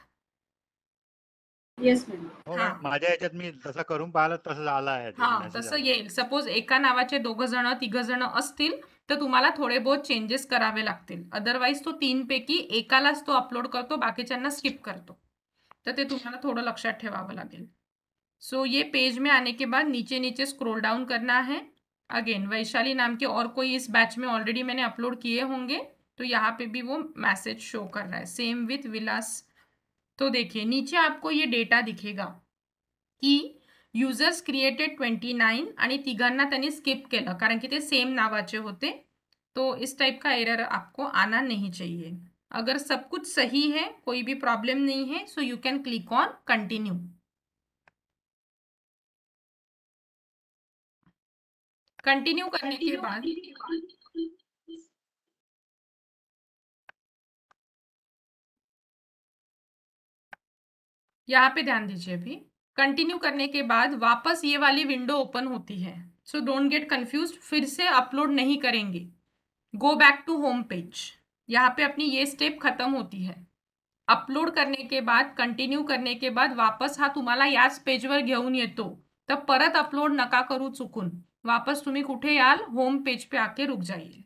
Yes madam. हो हा. मॅम, माझ्या ह्याच्यात मी तसं करून पाहिलं तसं झालं आहे ते हा message तसं आला. येईल। सपोज एका नावाचे 2 जण 3 जण असतील तर तुम्हाला थोडे बहुत चेंजेस करावे लागतील, अदरवाइज तो 3 पैकी एकालाच तो अपलोड करतो, बाकीच्यांना स्किप करतो, तर ते तुम्हाला थोडं लक्षात ठेवावं लागेल। सो ये पेज में आने के बाद नीचे नीचे स्क्रॉल डाउन करना है। अगेन वैशाली नाम के और कोई इस बैच में ऑलरेडी मैंने अपलोड किए होंगे, तो यहाँ पे भी वो मैसेज शो कर रहा है सेम विथ विलास। तो देखिए नीचे आपको ये डेटा दिखेगा की यूजर्स क्रिएटेड 29 आणि तिघांना त्यांनी स्किप केलं कारण की ते सेम नावाचे होते, तो इस टाइप का एरर आपको आना नहीं चाहिए। अगर सब कुछ सही है, कोई भी प्रॉब्लम नहीं है, so you can click on continue. Continue करने के बाद यहाँ पे ध्यान दीजिए, अभी कंटिन्यू करने के बाद वापस ये वाली विंडो ओपन होती है। सो डोंट गेट कंफ्यूज्ड, फिर से अपलोड नहीं करेंगे, go back to home page. यहाँ पे अपनी ये स्टेप खत्म होती है। अपलोड करने के बाद कंटिन्यू करने के बाद वापस हा तुम्हाला याच पेजवर घेऊन येतो, तर परत अपलोड नका करू चुकून, वापस तुम्ही कुठे याल, होम पेज पे आके रुक जाइए।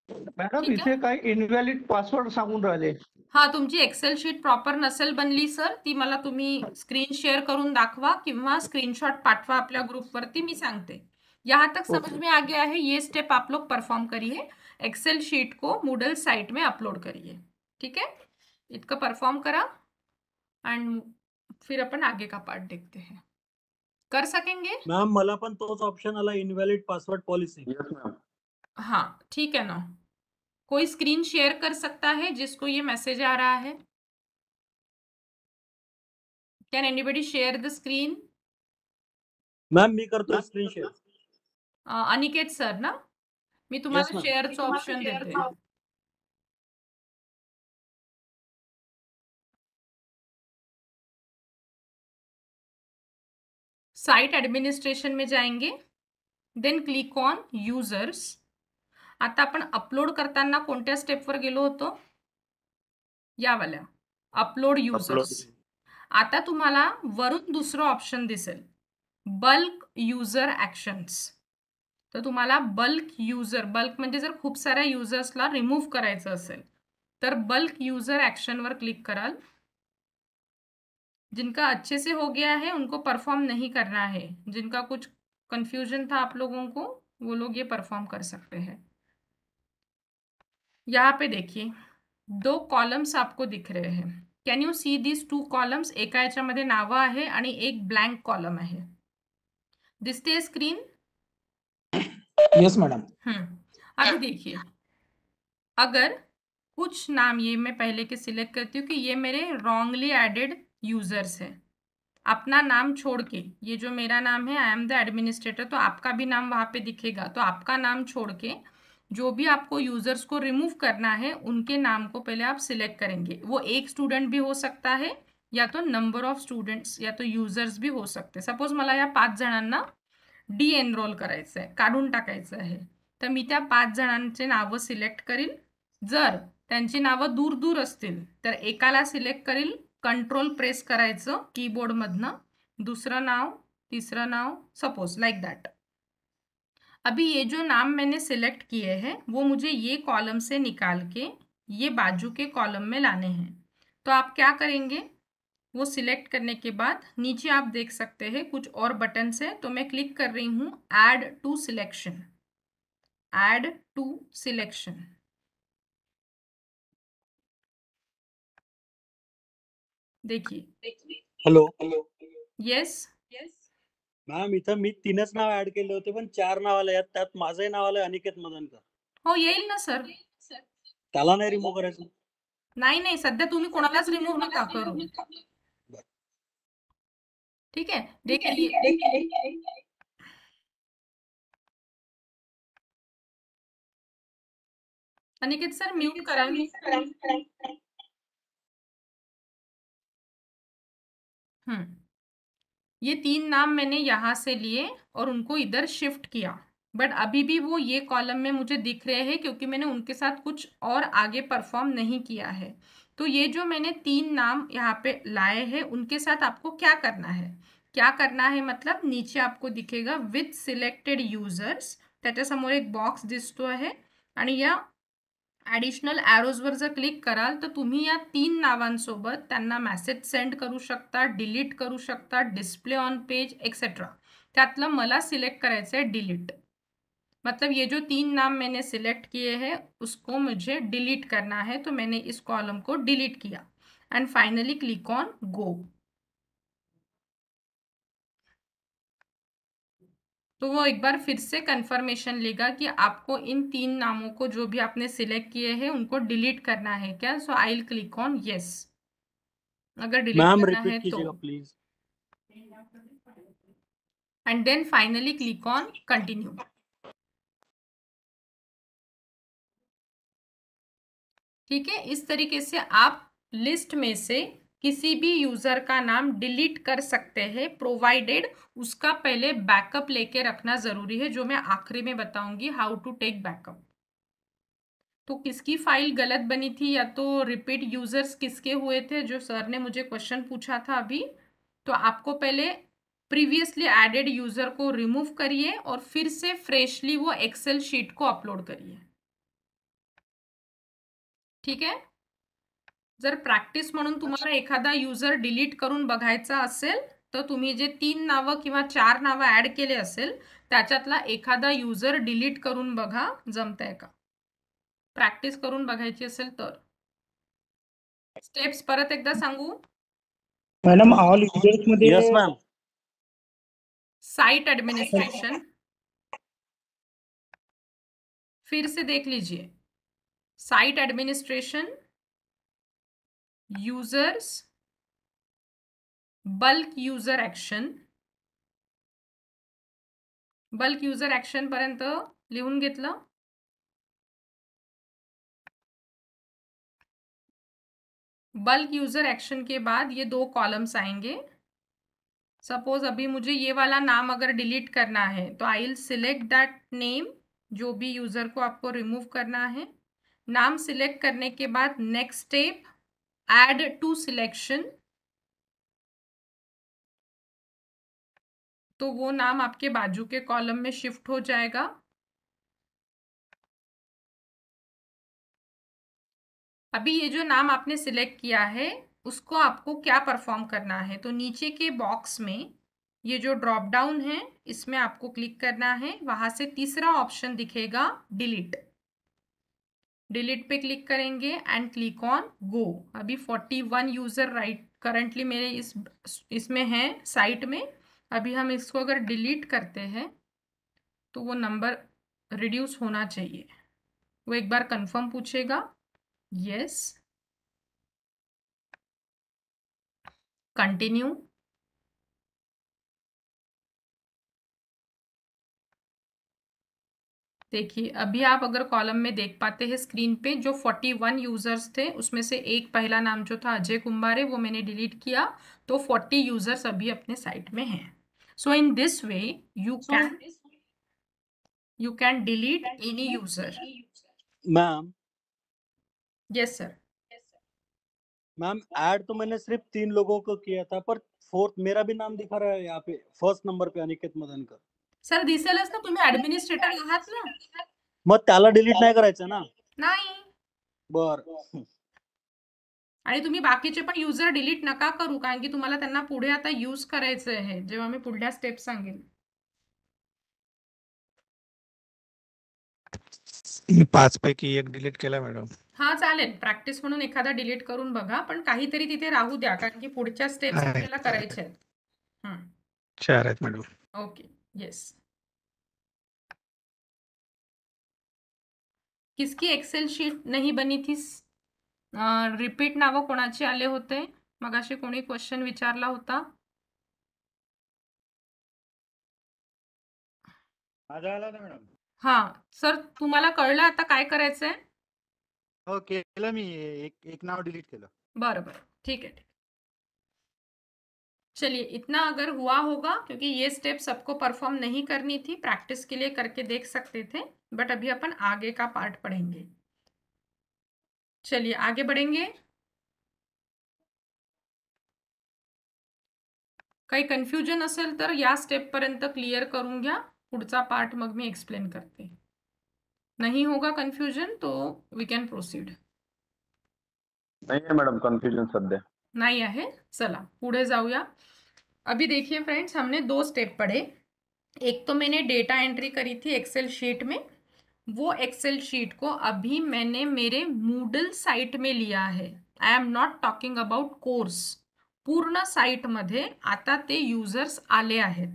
मॅडम ठीक आहे? इथे काही इनव्हॅलिड पासवर्ड सांगून राहिले। हा तुमची एक्सेल शीट प्रॉपर नसेल बनली सर, ती मला तुम्ही स्क्रीन शेअर करून दाखवा किंवा स्क्रीनशॉट पाठवा आपल्या ग्रुपवरती, मी सांगते। यहाँ तक समझ में आ गया है? ये स्टेप आप लोग परफॉर्म करिए, एक्सेल शीट को मूडल साइट में अपलोड करिए, ठीक है? इतकं परफॉर्म करा एंड फिर अपन आगे का पार्ट देखते हैं। कर सकेंगे? मैम मला पण तोच ऑप्शन आला invalid password policy. Yes ma'am. हाँ ठीक है ना। कोई स्क्रीन शेयर कर सकता है जिसको ये मैसेज आ रहा है? Can anybody share the screen? Ma'am मी करतो स्क्रीन शेअर। अनिकेत सर ना, मी तुम्हाला ma'am. शेअरचं ऑप्शन देते। साइट एडमिनिस्ट्रेशन में जाएंगे, देन क्लिक ऑन यूजर्स। आता आपण अपलोड करताना कोणत्या स्टेपवर गेलो होतो? यावाल्या अपलोड यूजर्स। आता तुम्हाला वरून दुसरं ऑप्शन दिसेल बल्क यूजर ॲक्शन्स। तर तुम्हाला बल्क म्हणजे जर खूप साऱ्या यूजर्सला रिमूव्ह करायचं असेल तर बल्क यूजर ॲक्शनवर क्लिक कराल। जिनका अच्छे से हो गया है उनको परफॉर्म नहीं करना है, जिनका कुछ कंफ्यूजन था आप लोगों को वो लोग ये परफॉर्म कर सकते हैं। यहाँ पे देखिए 2 कॉलम्स आपको दिख रहे हैं, can you see this 2 columns? एका याच्यामध्ये नावं आहे आणि एक ब्लँक कॉलम आहे, दिसते स्क्रीन? Yes madam. अभी देखिए, अगर कुछ नाम ये मैं पहले के सिलेक्ट करती हूँ कि ये मेरे रॉन्गली एडेड यूजर्स है, अपना नाम छोड़ के, ये जो मेरा नाम है आई एम द एडमिनिस्ट्रेटर, तो आपका भी नाम वहाँ पे दिखेगा, तो आपका नाम छोड़ के जो भी आपको यूजर्स को रिमूव करना है उनके नाम को पहले आप सिलेक्ट करेंगे। वो एक स्टूडेंट भी हो सकता है या तो नंबर ऑफ स्टूडेंट्स या तो यूजर्स भी हो सकते। सपोज मला या 5 जणांना डी एनरोल करायचं आहे, काढून टाकायचं आहे, तर मी त्या 5 जणांचे नावं सिलेक्ट करील। जर त्यांची नावं दूर दूर असतील तर एकाला सिलेक्ट करील, कंट्रोल प्रेस करायचं कीबोर्डमधनं, दूसरा नाव, तीसरा नाव, सपोज लाइक दैट। अभी ये जो नाम मैंने सिलेक्ट किए हैं वो मुझे ये कॉलम से निकाल के ये बाजू के कॉलम में लाने हैं, तो आप क्या करेंगे, वो सिलेक्ट करने के बाद नीचे आप देख सकते हैं कुछ और बटन्स है, तो मैं क्लिक कर रही हूँ add to selection, add to selection. देखिए, हॅलो येस, मॅम, इथं मी 3च नाव ऍड केले होते, पण 4 नाव आले. त्यात माझंही नाव आलंय अनिकेत मदनकर. हो येईल ना सर. त्याला नाही रिमूव्ह करायचं. नाही नाही, सध्या तुम्ही कोणालाच रिमूव्ह नका करू. ठीक है, देखिए अनिकेत सर म्यूट करा. ये 3 नाम मैंने यहाँ से लिए और उनको इधर शिफ्ट किया, बट अभी भी वो ये कॉलम में मुझे दिख रहे हैं क्योंकि मैंने उनके साथ कुछ और आगे परफॉर्म नहीं किया है. तो ये जो मैंने 3 नाम यहाँ पे लाए हैं उनके साथ आपको क्या करना है, मतलब नीचे आपको दिखेगा विथ सिलेक्टेड युजर्स, त्याच्या समोर एक बॉक्स दिसतो आहे आणि या ॲडिशनल ॲरोजवर जर क्लिक कराल तर तुम्ही या 3 नावांसोबत त्यांना मेसेज सेंड करू शकता, डिलीट करू शकता, डिस्प्ले ऑन पेज एक्सेट्रा. त्यातलं मला सिलेक्ट करायचं आहे डिलीट, मतलब ये जो 3 नाम मैंने सिलेक्ट किए हैं उसको मुझे डिलीट करना है, तो मैंने इस कॉलम को डिलीट किया and finally click on go. तो वो एक बार फिर से कंफर्मेशन लेगा कि आपको इन 3 नामों को जो भी आपने सिलेक्ट किए हैं उनको डिलीट करना है क्या. So I will click on yes. अगर डिलीट मैम करना है रिपीट कीजिएगा तो, please. And then finally click on continue. ठीक है, इस तरीके से आप लिस्ट में से किसी भी यूजर का नाम डिलीट कर सकते हैं, प्रोवाइडेड उसका पहले बैकअप लेके रखना जरूरी है, जो मैं आखिरी में बताऊंगी हाउ टू टेक बैकअप. तो किसकी फाइल गलत बनी थी या तो रिपीट यूजर्स किसके हुए थे, जो सर ने मुझे क्वेश्चन पूछा था अभी, तो आपको पहले प्रीवियसली एडेड यूजर को रिमूव करिए और फिर से फ्रेशली वो एक्सेल शीट को अपलोड करिए. ठीक आहे. जर प्रॅक्टिस म्हणून तुम्हाला एखादा यूजर डिलीट करून बघायचा असेल तर तुम्ही जे 3 नावं किंवा 4 नावं ऍड केले असेल त्याच्यातला एखादा यूजर डिलीट करून बघा, जमतंय का. प्रॅक्टिस करून बघायची असेल तर. स्टेप्स परत एकदा सांगू. मॅडम ऑल युजर्स मध्ये यस मॅम. साइट एडमिनिस्ट्रेशन, फिर से देख लीजिए. Site administration, users, bulk user action. Bulk user action पर्यंत लिहून घेतलं. बल्क यूजर एक्शन के बाद ये 2 कॉलम्स आएंगे. सपोज अभी मुझे ये वाला नाम अगर डिलीट करना है तो I will select that name, जो भी यूजर को आपको रिमूव करना है. नाम सिलेक्ट करने के बाद next step add to selection, तो वो नाम आपके बाजू के कॉलम में शिफ्ट हो जाएगा. अभी ये जो नाम आपने सिलेक्ट किया है उसको आपको क्या परफॉर्म करना है, तो नीचे के बॉक्स में ये जो ड्रॉप डाउन है इसमें आपको क्लिक करना है. वहां से तीसरा ऑप्शन दिखेगा डिलीट. डिलीट पे क्लिक करेंगे एंड क्लिक ऑन गो. अभी 41 यूजर राइट करंटली मेरे इसमें है साइट में. अभी हम इसको अगर डिलीट करते हैं तो वो नंबर रिड्यूस होना चाहिए. वो एक बार कंफर्म पूछेगा. Yes, continue. देखिए अभी आप अगर कॉलम में देख पाते हैं स्क्रीन पे, जो 41 यूजर्स थे उसमें से एक पहला नाम जो था अजय कुंभारे वो मैंने डिलीट किया, तो 40 यूजर्स अभी अपने साइट में हैं. So in this way you can delete any user. Ma'am yes sir. Ma'am add तो मैंने सिर्फ 3 लोगों को किया था, पर 4th मेरा भी नाम दिखा रहा है यहाँ पे फर्स्ट नंबर पे, अनिकेत मदनकर. सर दिसेलच ना, तुम्ही ऍडमिनिस्ट्रेटर आहात ना. मग त्याला डिलीट नाही करायचं ना. नाही, बर. आणि तुम्ही बाकीचे पण युजर डिलीट नका करू, कारण की तुम्हाला त्यांना पुढे आता यूज करायचं आहे जेव्हा मी पुढल्या स्टेप सांगेन. मी 5 पैकी 1 डिलीट केला मॅडम. हा चालेल, प्रॅक्टिस म्हणून एखादा डिलीट करून बघा, पण काहीतरी तिथे राहू द्या, कारण की पुढच्या स्टेप्स आहे. आपल्याला करायच्या आहेत. 4 आहेत मॅडम. Okay, yes. किसकी एक्सेल शीट नहीं बनी थी? रिपीट नावं कोणाचे आले होते? मगाशी कोणी क्वेश्चन विचारला होता? माझा आला ना मॅडम. हा सर, तुम्हाला कळलं आता काय करायचंय? हो केलं मी, एक नाव डिलीट केलं. बरं बरं, ठीक है. चलिए, इतना अगर हुआ होगा, क्योंकि ये स्टेप सबको परफॉर्म नहीं करनी थी, प्रैक्टिस के लिए करके देख सकते थे, बट अभी अपन आगे का पार्ट पढ़ेंगे. चलिए आगे बढ़ेंगे. काही कन्फ्युजन असेल तर या स्टेप पर्यंत क्लियर करून घ्या, पुढचा पार्ट मग मी एक्सप्लेन करते. नहीं होगा कन्फ्यूजन तो वी कैन प्रोसीड. नहीं है मैडम कन्फ्यूजन सध्या. नहीं है, चला पुढे जाऊया. अभी देखिए फ्रेंड्स, हमने 2 स्टेप पढ़े. एक तो मैंने डेटा एंट्री करी थी एक्सेल शीट में, वो एक्सेल शीट को अभी मैंने मेरे मूडल साइट में लिया है. I am not talking about course. पूर्ण साईटमध्ये आता ते युजर्स आले आहेत.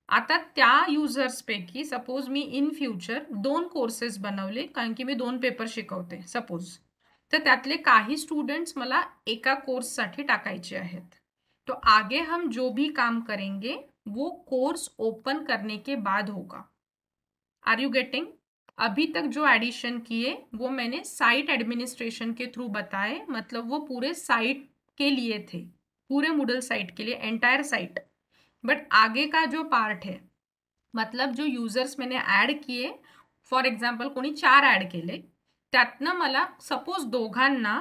आता त्या युजर्सपैकी सपोज मी इन फ्युचर 2 कोर्सेस बनवले, कारण की मी 2 पेपर शिकवते सपोज, तर त्यातले काही स्टूडेंट्स मला एका कोर्ससाठी टाकायचे आहेत. तो आगे हम जो भी काम करेंगे वो कोर्स ओपन करने के बाद होगा. Are you getting? अभी तक जो एडिशन किए वो मैंने साइट एडमिनिस्ट्रेशन के थ्रू बताए, मतलब वो पूरे साइट के लिए थे, पूरे मूडल साइट के लिए, एंटायर साइट. बट आगे का जो पार्ट है, मतलब जो यूजर्स मैंने ॲड किए, फॉर एक्झाम्पल कोणी 4 ॲड केले, त्यातनं मला सपोज दोघांना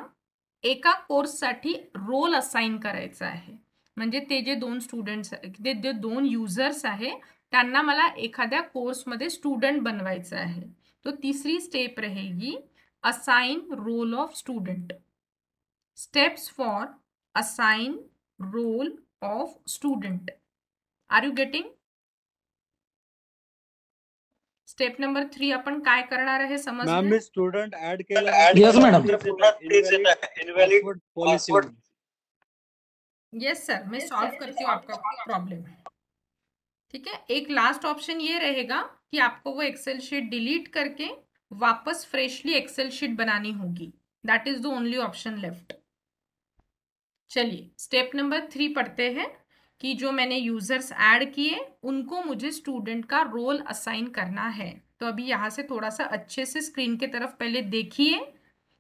एका कोर्ससाठी रोल असाइन करायचा आहे. म्हणजे ते जे 2 स्टुडंट्स, ते जे 2 युजर्स आहे, त्यांना मला एखाद्या कोर्समध्ये स्टुडंट बनवायचं आहे. तो तीसरी स्टेप रहेगी assign role of student. Steps for assign role of student. Are you getting? Step number 3 आपण काय करणार आहे मॅम समजलं? मी स्टूडेंट ऍड केला. Yes, madam. Invalid policy. Yes sir, मैं सॉल्व करती हूँ आपका प्रॉब्लम. ठीक है, एक लास्ट ऑप्शन ये रहेगा कि आपको वो एक्सेल शीट डिलीट करके वापस फ्रेशली एक्सेल शीट बनानी होगी. That is the only option left. चलिए स्टेप नंबर 3 पढ़ते हैं कि जो मैंने यूजर्स ऐड किए उनको मुझे स्टूडेंट का रोल असाइन करना है. तो अभी यहाँ से थोड़ा सा अच्छे से स्क्रीन की तरफ पहले देखिए,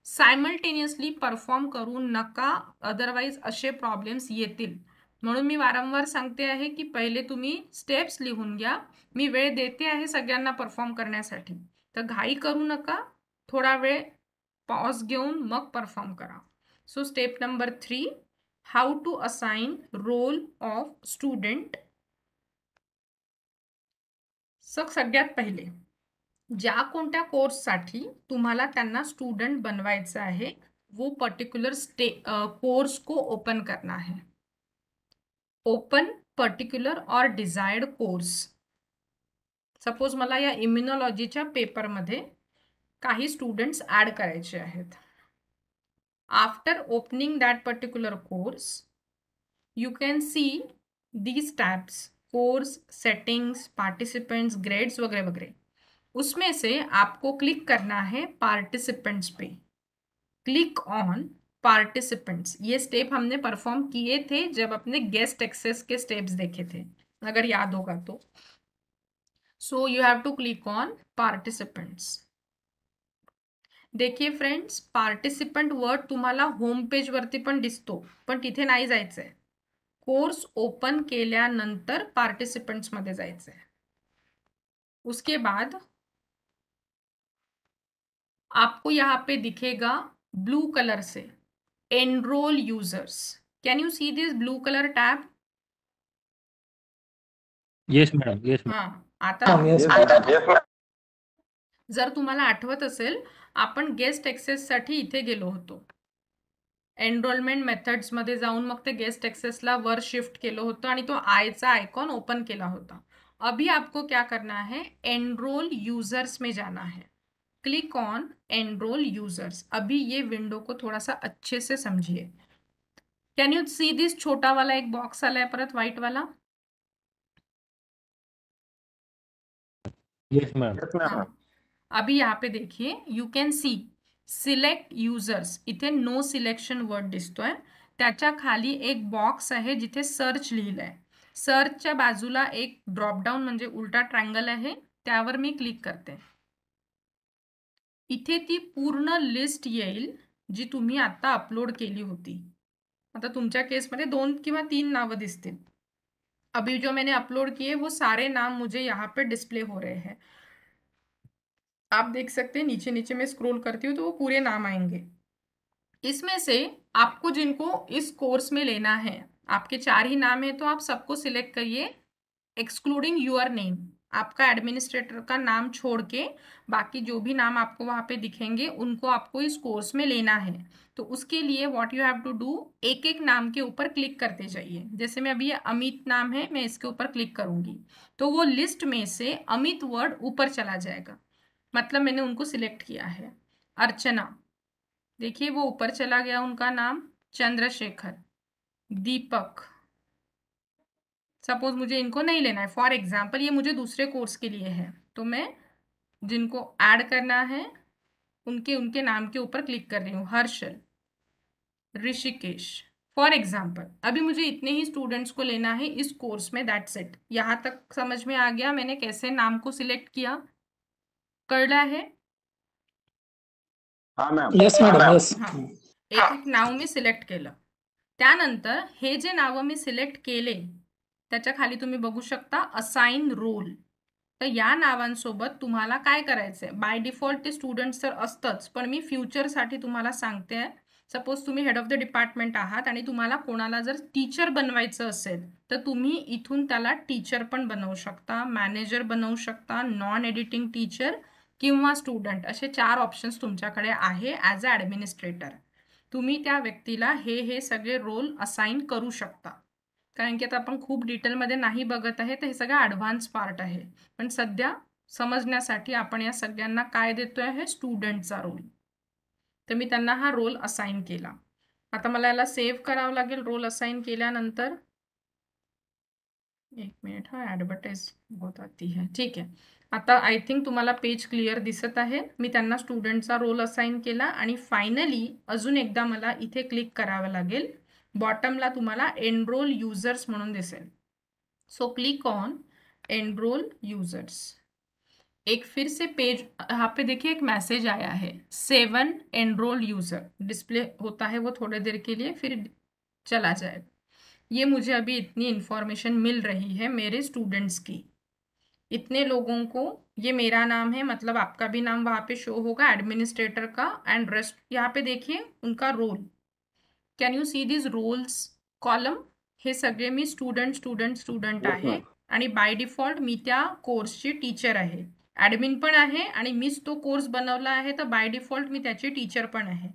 सायमल्टेनियसली परफॉर्म करू नका, अदरवाइज असे प्रॉब्लेम्स येतील. म्हणून मी वारंवार सांगते आहे की पहिले तुम्ही स्टेप्स लिहून घ्या. मी वेळ देते आहे सगळ्यांना परफॉर्म करण्यासाठी, तर घाई करू नका, थोडा वेळ पॉज घेऊन मग परफॉर्म करा. So step number 3, how to assign role of student. सगळ्यात पहिले ज्या कोणत्या कोर्ससाठी तुम्हाला त्यांना स्टूडेंट बनवायचं आहे वो पर्टिकुलर कोर्स को ओपन करना है. ओपन पर्टिक्युलर और डिझायर्ड कोर्स. सपोज मला या इम्युनॉलॉजीच्या पेपरमध्ये काही स्टूडेंट्स ॲड करायचे आहेत. After opening that particular course you can see these tabs, course, settings, participants, grades वगैरह वगैरह. उसमें से आपको क्लिक करना है पार्टिसिपेंट्स पे. Click on participants. ये स्टेप हमने परफॉर्म किए थे जब अपने गेस्ट एक्सेस के स्टेप्स देखे थे, अगर याद होगा तो. So you have to click on participants. देखिए फ्रेंड्स, पार्टिसिपेंट वर्ड तुम्हाला होम पेज वरती पण दिसतो, पण तिथे नाही जायचंय. कोर्स ओपन केल्यानंतर पार्टिसिपेंट्स मध्ये जायचंय. उसके बाद आपको यहाँ पे दिखेगा ब्लू कलर से enrol users. Can you see this blue colour tab? Yes madam, yes हां, आता Yes. जर तुम्हाला आठवत असेल आपण गेस्ट एक्सेस साठी इथे गेलो होतो. एनरोलमेंट मेथड्स मध्ये जाऊन मग ते गेस्ट एक्सेसला वर शिफ्ट केलं होतं आणि तो आयचा आयकॉन ओपन केला होता. अभी आपको क्या करना है, एनरोल यूजर्स में जाना है. Click on enrol users. अभी ये विंडो को थोड़ा सा अच्छे से समझिए. कैन यू सी दिस छोटा वाला एक बॉक्स आला है परत व्हाइट वाला. Yes ma'am. Yes, ma'am. हाँ. अभी यहाँ पे देखिए, you can see select users. इथे नो सिलेक्शन वर्ड दिसतोय. त्याच्या खाली एक बॉक्स आहे जिथे सर्च लिहिलंय. सर्चच्या बाजूला एक ड्रॉपडाऊन म्हणजे उलटा ट्रायंगल आहे, त्यावर मी क्लिक करते. इथे ती पूर्ण लिस्ट येईल जी तुम्ही आता अपलोड केली होती. आता तुमच्या केसमध्ये 2 किंवा 3 नावं दिसतील. अभी जो मैंने अपलोड किए वो सारे नाम मुझे यहाँ पे डिस्प्ले हो रहे हैं. आप देख सकते हैं नीचे नीचे मैं स्क्रॉल करती हूँ तो वो पूरे नाम आएंगे. इसमें से आपको जिनको इस कोर्स में लेना है, आपके 4 ही नाम है तो आप सबको सिलेक्ट करिए एक्सक्लूडिंग योर नेम. आपका एडमिनिस्ट्रेटर का नाम छोड़ के बाकी जो भी नाम आपको वहाँ पे दिखेंगे उनको आपको इस कोर्स में लेना है. तो उसके लिए what you have to do, एक एक नाम के ऊपर क्लिक करते जाइए. जैसे मैं अभी ये अमित नाम है, मैं इसके ऊपर क्लिक करूंगी तो वो लिस्ट में से अमित वर्ड ऊपर चला जाएगा. मतलब मैंने उनको सिलेक्ट किया है. अर्चना, देखिए वो ऊपर चला गया उनका नाम. चंद्रशेखर, दीपक. सपोज मुझे इनको नहीं लेना है, फॉर एग्जाम्पल ये मुझे दूसरे कोर्स के लिए है, तो मैं जिनको ऐड करना है उनके नाम के ऊपर क्लिक कर रही हूँ. Harshal, Rishikesh, for example. अभी मुझे इतने ही स्टूडेंट्स को लेना है इस कोर्स में, दैट्स इट. यहाँ तक समझ में आ गया मैंने कैसे नाम को सिलेक्ट किया, कळलं आहे. हाँ मॅम. Yes madam yes. हां, एक एक नाव मी सिलेक्ट केलं. त्यानंतर हे जे नावं मी सिलेक्ट केले त्याच्या खाली तुम्ही बघू शकता असाइन रोल. तर या नावांसोबत तुम्हाला काय करायचंय, बाय डिफॉल्ट ते स्टुडंट्स तर असतंच, पण मी फ्युचरसाठी तुम्हाला सांगते. सपोज तुम्ही हेड ऑफ द डिपार्टमेंट आहात आणि तुम्हाला कोणाला जर टीचर बनवायचं असेल तर तुम्ही इथून त्याला टीचर पण बनवू शकता, मॅनेजर बनवू शकता, नॉन एडिटिंग टीचर किंवा स्टुडंट, असे 4 ऑप्शन्स तुमच्याकडे आहे ॲज अ ॲडमिनिस्ट्रेटर. तुम्ही त्या व्यक्तीला हे सगळे रोल असाइन करू शकता. कारण की आता आपण खूप डिटेलमध्ये नाही बघत आहे, तर हे सगळं ॲडव्हान्स पार्ट आहे. पण सध्या समजण्यासाठी आपण या सगळ्यांना काय देतोय आहे, स्टुडंटचा रोल. तर मी त्यांना हा रोल असाइन केला. आता मला याला सेव्ह करावं लागेल. रोल असाइन केल्यानंतर 1 मिनिट, हा ॲडव्हर्टाइज होत आती है. ठीक आहे. आता आय थिंक तुम्हाला पेज क्लिअर दिसत आहे. मी त्यांना स्टुडंटचा रोल असाइन केला आणि फायनली अजून एकदा मला इथे क्लिक करावं लागेल. बॉटमला तुम्हाला एनरोल यूजर्स म्हणून दिसेल. So click on enrol users. एक फिर से पेज, यहाँ पे देखिए एक मैसेज आया है 7 एनरोल यूजर डिस्प्ले होता है, वो थोड़ी देर के लिए फिर चला जाएगा. ये मुझे अभी इतनी इन्फॉर्मेशन मिल रही है मेरे स्टूडेंट्स की. इतने लोगों को, ये मेरा नाम है, मतलब आपका भी नाम वहाँ पे शो होगा एडमिनिस्ट्रेटर का, एंड रेस्ट यहाँ पे देखिए उनका रोल. Can you see this roles column. हे सगळे मी स्टुडंट आहे आणि बाय डिफॉल्ट मी त्या कोर्सची टीचर आहे. ॲडमिन पण आहे आणि मीच तो कोर्स बनवला आहे, तर बाय डिफॉल्ट मी त्याची टीचर पण आहे.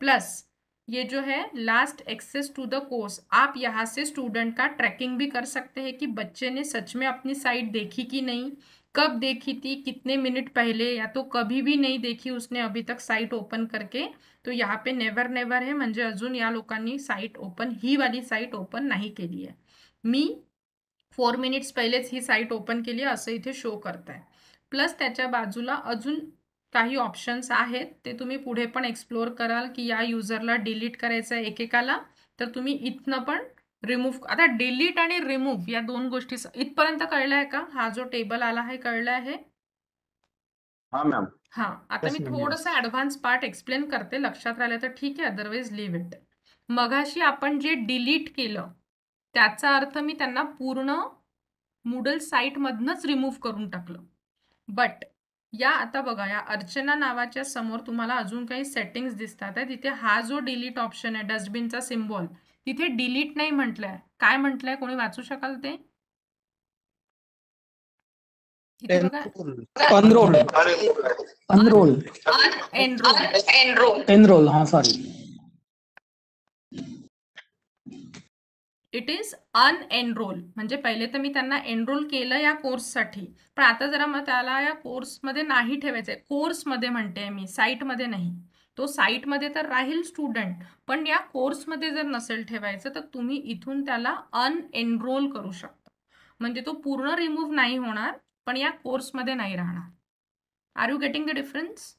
प्लस ये जो है last access to the course, आप यहाँ से स्टूडेंट का ट्रैकिंग भी कर सकते हैं कि बच्चे ने सच में अपनी साइट देखी कि नहीं, कब देखी थी, कितने मिनट पहले, या तो कभी भी नहीं देखी उसने अभी तक साइट ओपन करके. तो यहाँ पे नेवर है, म्हणजे अजून या लोकांनी साइट ओपन, ही वाली साइट ओपन नाही केली आहे. मी 4 मिनिट्स पहिलेच ही साइट ओपन केली आहे असं इथे शो करत आहे. प्लस त्याच्या बाजूला अजून काही ऑप्शन्स आहेत, ते तुम्ही पुढे पण एक्सप्लोर कराल की या युजरला डिलीट करायचं आहे एकेकाला, तर तुम्ही इथनं पण रिमूव्ह. आता डिलीट आणि रिमूव्ह या 2 गोष्टी इथपर्यंत कळलं आहे का. हा जो टेबल आला आहे कळलं आहे. हाँ मैम. हां, आता Yes, मी ma'am, थोडंसं ॲडव्हान्स पार्ट एक्सप्लेन करते, लक्षात राहिलं तर ठीक आहे, अदरवाईज लिव्ह इट. मगाशी आपण जे डिलीट केलं त्याचा अर्थ मी त्यांना पूर्ण मूडल साईटमधनंच रिमूव्ह करून टाकलं. बट या आता बघा, या अर्चना नावाच्या समोर तुम्हाला अजून काही सेटिंग्स दिसतात आहे. तिथे हा जो डिलीट ऑप्शन आहे, डस्टबिनचा सिम्बॉल, तिथे डिलीट नाही म्हटलंय. काय म्हटलंय, कोणी वाचू शकाल ते. इथे बघा, अनरोल एनरोल. एनरोल. हाँ सॉरी. It is unenroll. म्हणजे पहिले तर मी त्यांना एनरोल केलं या कोर्ससाठी, पण आता जरा मग त्याला या कोर्समध्ये नाही ठेवायचंय. कोर्समध्ये म्हणते मी, साईटमध्ये नाही. तो साईटमध्ये तर राहील स्टुडंट, पण या कोर्समध्ये जर नसेल ठेवायचं तर तुम्ही इथून त्याला अनएनरोल करू शकता. म्हणजे तो पूर्ण रिमूव्ह नाही होणार, पण या कोर्समध्ये नाही राहणार. Are you getting the difference?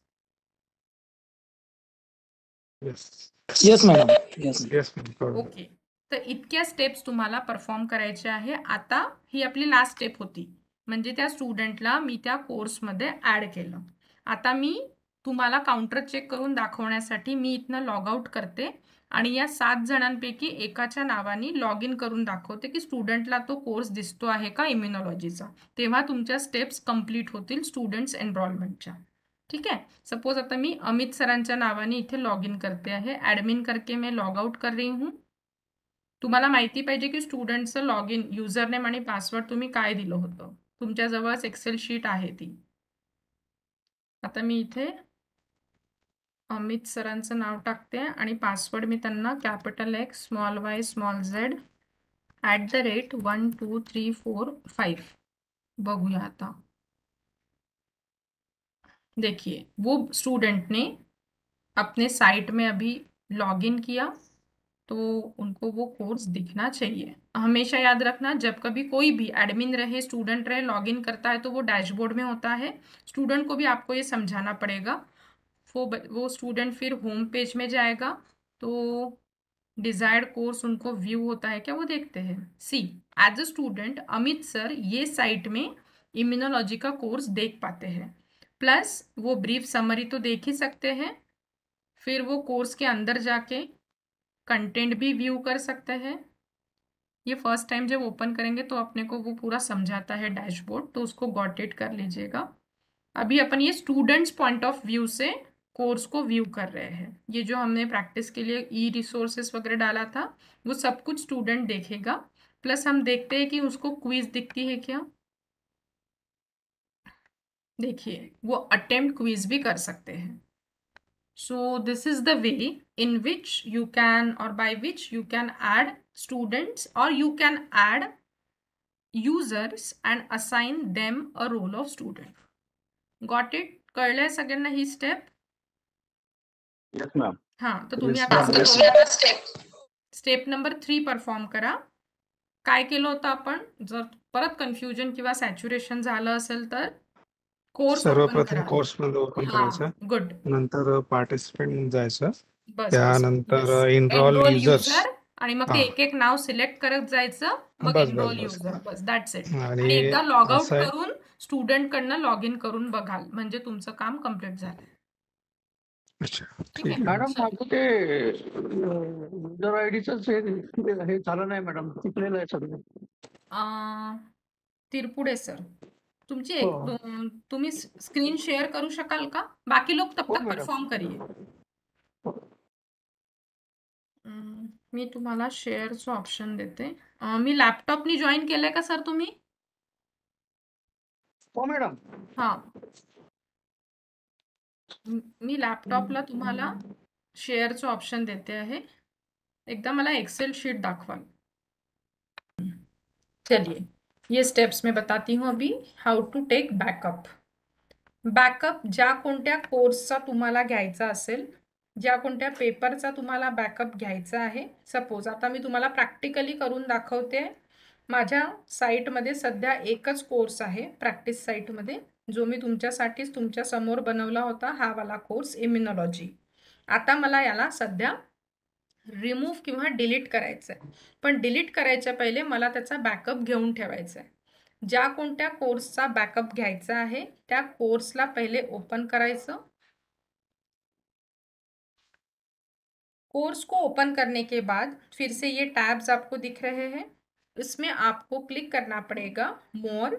Yes madam. Yes. Yes madam. Okay. तर इतक्या स्टेप्स तुम्हाला परफॉर्म करायचे आहे. आता ही आपली लास्ट स्टेप होती, म्हणजे त्या स्टुडंटला मी त्या कोर्समध्ये ऍड केलं. आता मी तुम्हाला काउंटर चेक करून दाखवण्यासाठी मी इथनं लॉग आउट करते आणि या 7 जणांपैकी एकाच्या नावाने लॉग इन करून दाखवते की स्टुडंटला तो कोर्स दिसतो आहे का इम्युनॉलॉजीचा. तेव्हा तुमच्या स्टेप्स कंप्लीट होतील स्टुडंट्स एनरोलमेंटच्या. ठीक है. सपोज आता मी अमित सरांच्या नावाने इथे लॉग इन करते आहे. ऍडमिन करके मैं लॉग आउट कर रही हूँ. तुम्हाला माहिती पाहिजे की स्टुडंटचं लॉग इन, युजर नेम आणि पासवर्ड तुम्ही काय दिलं होतं. तुमच्याजवळच एक्सेल शीट आहे ती. आता मी इथे अमित सरांचं नाव टाकते आणि पासवर्ड मी त्यांना capital X small y small z @1 2 3 4 5. बघूया आता. देखिए वो स्टूडेंट ने अपने साइट में अभी लॉग इन किया, तो उनको वो कोर्स दिखना चाहिए. हमेशा याद रखना, जब कभी कोई भी एडमिन रहे, स्टूडेंट रहे, लॉगिन करता है तो वो डैशबोर्ड में होता है. स्टूडेंट को भी आपको ये समझाना पड़ेगा. वो स्टूडेंट फिर होम पेज में जाएगा तो डिजायर्ड कोर्स उनको व्यू होता है क्या, वो देखते हैं. See as a student Amit sir ये साइट में इम्यूनोलॉजी का कोर्स देख पाते हैं, प्लस वो ब्रीफ समरी तो देख ही सकते हैं. फिर वो कोर्स के अंदर जाके कंटेंट भी व्यू कर सकते हैं. ये फर्स्ट टाइम जब ओपन करेंगे तो अपने को वो पूरा समझाता है डैशबोर्ड, तो उसको गॉट इट कर लीजिएगा. अभी अपन ये स्टूडेंट्स पॉइंट ऑफ व्यू से कोर्स को व्यू कर रहे हैं. ये जो हमने प्रैक्टिस के लिए ई रिसोर्सेस वगैरह डाला था वो सब कुछ स्टूडेंट देखेगा. प्लस हम देखते हैं कि उसको क्विज दिखती है क्या. देखिए वो अटेम्प्ट क्विज भी कर सकते हैं. So this is the way in which you can, or by which you can add students, or you can add users and assign them a role of student. Got it? कळलंय सगळ्यांना ही step? Yes ma'am. हां, तर तुम्ही Yes, आता ma'am. Step number 3 perform करा. काय केलं होतं आपण? जर परत कन्फ्युजन किंवा सॅच्युरेशन झालं असेल तर कोर्स ओपन सर्वप्रथम करा. कोर्स मध्ये ओपन करायचं, गुड. नंतर पार्टिसिपेंट जायचं, बस त्यानंतर एनरोल युजर्स आणि मग ते एक एक नाव सिलेक्ट करत जायचं, मग बस, एनरोल बस. युजर. बस दॅट्स इट. आणि आणि एकदा लॉग आउट असं आहे- करून स्टुडंट कडनं लॉग इन करून बघाल म्हणजे तुमचं काम कम्प्लीट झालं. अच्छा, ठीक आहे. ठीक आहे. मॅडम माझं ते युजर आयडीच हे झालं नाही मॅडम, चुकलेलं आहे सगळं. तिरपुडे सर, तुमची हो. तुम्ही स्क्रीन शेअर करू शकाल का? बाकी लोग तब हो, तक मॅडम. परफॉर्म करिए. मी तुम्हाला शेअरचं ऑप्शन देते. मी लॅपटॉपनी जॉईन केलंय का सर तुम्ही? हो मॅडम. हां, मी लॅपटॉपला तुम्हाला शेअरचं ऑप्शन देते आहे. एकदा मला एक्सेल शीट दाखवाल. चलिए ये स्टेप्स मैं बताती हूँ अभी. How to take backup. Backup ज्या कोणत्या कोर्सचा तुम्हाला घ्यायचा असेल, ज्या कोणत्या पेपरचा तुम्हाला बॅकअप घ्यायचा आहे. सपोज आता मी तुम्हाला प्रॅक्टिकली करून दाखवते. माझ्या साईटमध्ये सध्या एकच कोर्स आहे प्रॅक्टिस साईटमध्ये, जो मी तुमच्यासाठीच तुमच्या समोर बनवला होता, हा वाला कोर्स इम्युनॉलॉजी. आता मला याला सध्या रिमूव्ह किंवा डिलीट करायचं आहे, पण डिलीट करायच्या पहिले मला त्याचा बॅकअप घेऊन ठेवायचा आहे. ज्या कोणत्या कोर्सचा बैकअप घ्यायचा आहे त्या कोर्सला पहले ओपन करायचं. कोर्स को ओपन करने के बाद फिर से ये टैब्स आपको दिख रहे हैं, इसमें आपको क्लिक करना पड़ेगा more.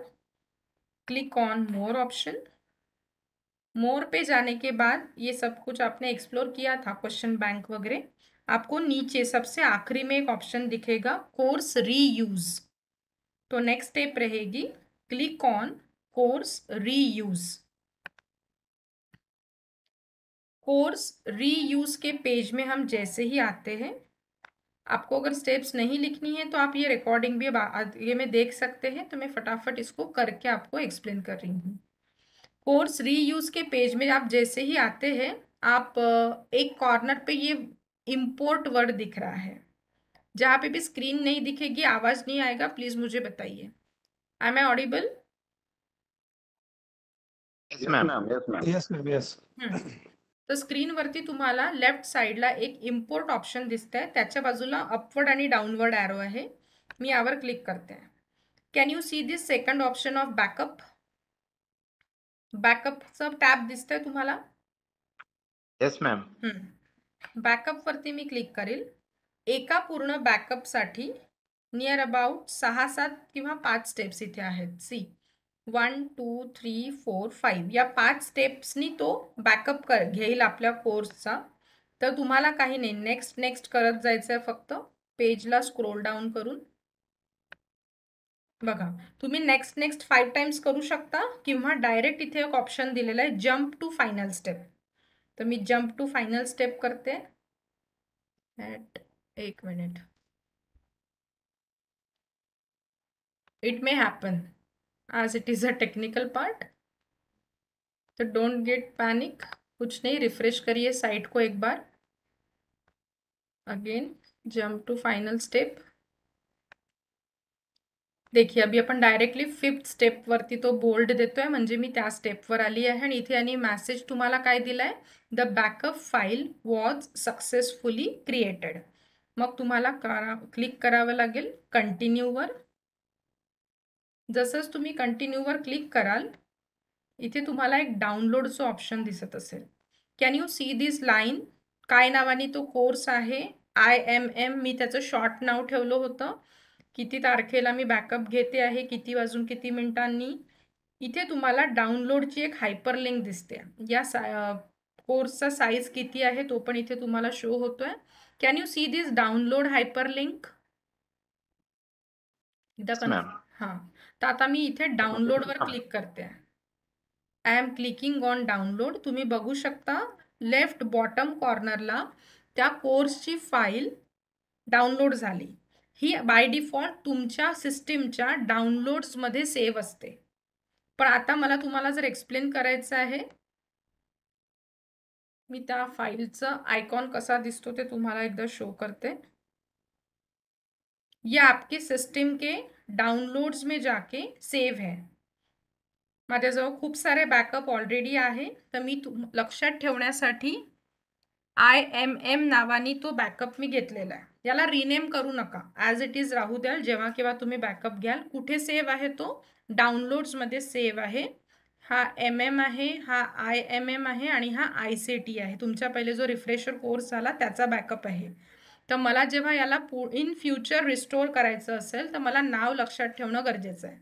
Click on more option. More पे जाने के बाद ये सब कुछ आपने एक्सप्लोर किया था, क्वेश्चन बैंक वगैरह. आपको नीचे सबसे आखिरी में एक ऑप्शन दिखेगा कोर्स रीयूज. तो नेक्स्ट स्टेप रहेगी click on course reuse. Course reuse के पेज में हम जैसे ही आते हैं आपको अगर स्टेप्स नहीं लिखनी है तो आप ये रिकॉर्डिंग भी ये में देख सकते हैं, तो मैं फटाफट इसको करके आपको एक्सप्लेन कर रही हूँ। कोर्स रीयूज के पेज में आप जैसे ही आते हैं, आप एक कॉर्नर पे ये इंपोर्ट वर्ड दिख रहा है, जहाँ पे भी स्क्रीन नहीं दिखेगी, आवाज नहीं आएगा, प्लीज मुझे बताइए। Am I audible? Yes, ma'am. Yes, ma'am. Yes ma'am yes. तर स्क्रीनवरती तुम्हाला लेफ्ट साईडला एक इम्पोर्ट ऑप्शन दिसतंय, त्याच्या बाजूला अपवर्ड आणि डाउनवर्ड ॲरो आहे. मी यावर क्लिक करते. Can you see this second option of backup? बॅकअपचं टॅब दिसतंय तुम्हाला? Yes, ma'am. बॅकअप वरती मी क्लिक करेल. एका पूर्ण बॅकअपसाठी नियर अबाउट 6-7 किंवा 5 स्टेप्स इथे आहेत. सी 1 2 3 4 5 या 5 स्टेप्सनी तो बॅकअप घेईल आपल्या कोर्सचा. तर तुम्हाला काही नाही, नेक्स्ट नेक्स्ट करत जायचं आहे, फक्त पेजला स्क्रोल डाऊन करून. बघा, तुम्ही नेक्स्ट नेक्स्ट 5 टाइम्स करू शकता किंवा डायरेक्ट इथे एक ऑप्शन दिलेला आहे जम्प टू फायनल स्टेप. तर मी जम्प टू फायनल स्टेप करते. एक मिनिट. It may happen as it is a technical part, तो डोंट गेट पैनिक. कुछ नहीं, रिफ्रेश करिए साइट को एक बार. Again jump to final step. देखिए अभी आपण डायरेक्टली 5th स्टेप वरती तो बोल्ड देतोय, म्हणजे मी त्या स्टेपवर आली आहे. आणि इथे आणि मेसेज तुम्हाला काय दिलाय, the backup file was successfully created. मग तुम्हाला क्लिक करावं लागेल कंटिन्यूवर. जसंच तुम्ही कंटिन्यूवर क्लिक कराल, इथे तुम्हाला एक डाउनलोडचं ऑप्शन दिसत असेल. Can you see this line? काय नावाने तो कोर्स आहे? IMM. मी त्याचं शॉर्ट नाव ठेवलं होतं. किती तारखेला मी बॅकअप घेते आहे, किती वाजून किती मिनिटांनी. इथे तुम्हाला डाउनलोडची एक हायपरलिंक दिसते. या कोर्सचा साईज किती आहे तो पण इथे तुम्हाला शो होतोय. Can you see this download hyperlink? हां, तर आता मी इथे डाउनलोडवर क्लिक करते. I am clicking on download. तुम्ही बघू शकता लेफ्ट बॉटम कॉर्नरला त्या कोर्सची फाईल डाउनलोड झाली. ही बाय डिफॉल्ट तुमच्या सिस्टीमच्या डाउनलोड्समध्ये सेव्ह असते. पण आता मला तुम्हाला जर एक्सप्लेन करायचं आहे, मी त्या फाईलचं आयकॉन कसा दिसतो ते तुम्हाला एकदा शो करते. ये आपके सिस्टम के डाउनलोड्स में जाके सेव है. माझ्याजवळ खूप सारे बॅकअप ऑलरेडी आहे, तर मी लक्षात ठेवण्यासाठी IMM नावानी तो बॅकअप मी घेतलेला आहे. याला रिनेम करू नका, ॲज इट इज राहू द्याल. जेव्हा केव्हा तुम्ही बॅकअप घ्याल, कुठे सेव्ह आहे तो? डाउनलोड्समध्ये सेव्ह आहे. हा MM आहे, हा IMM आहे आणि हा ICT आहे. तुमच्या पहिले जो रिफ्रेशर कोर्स झाला त्याचा बॅकअप आहे. तर मला जेव्हा याला इन फ्यूचर रिस्टोर करायचं असेल, तर मला नाव लक्षात ठेवणं गरजेचं आहे.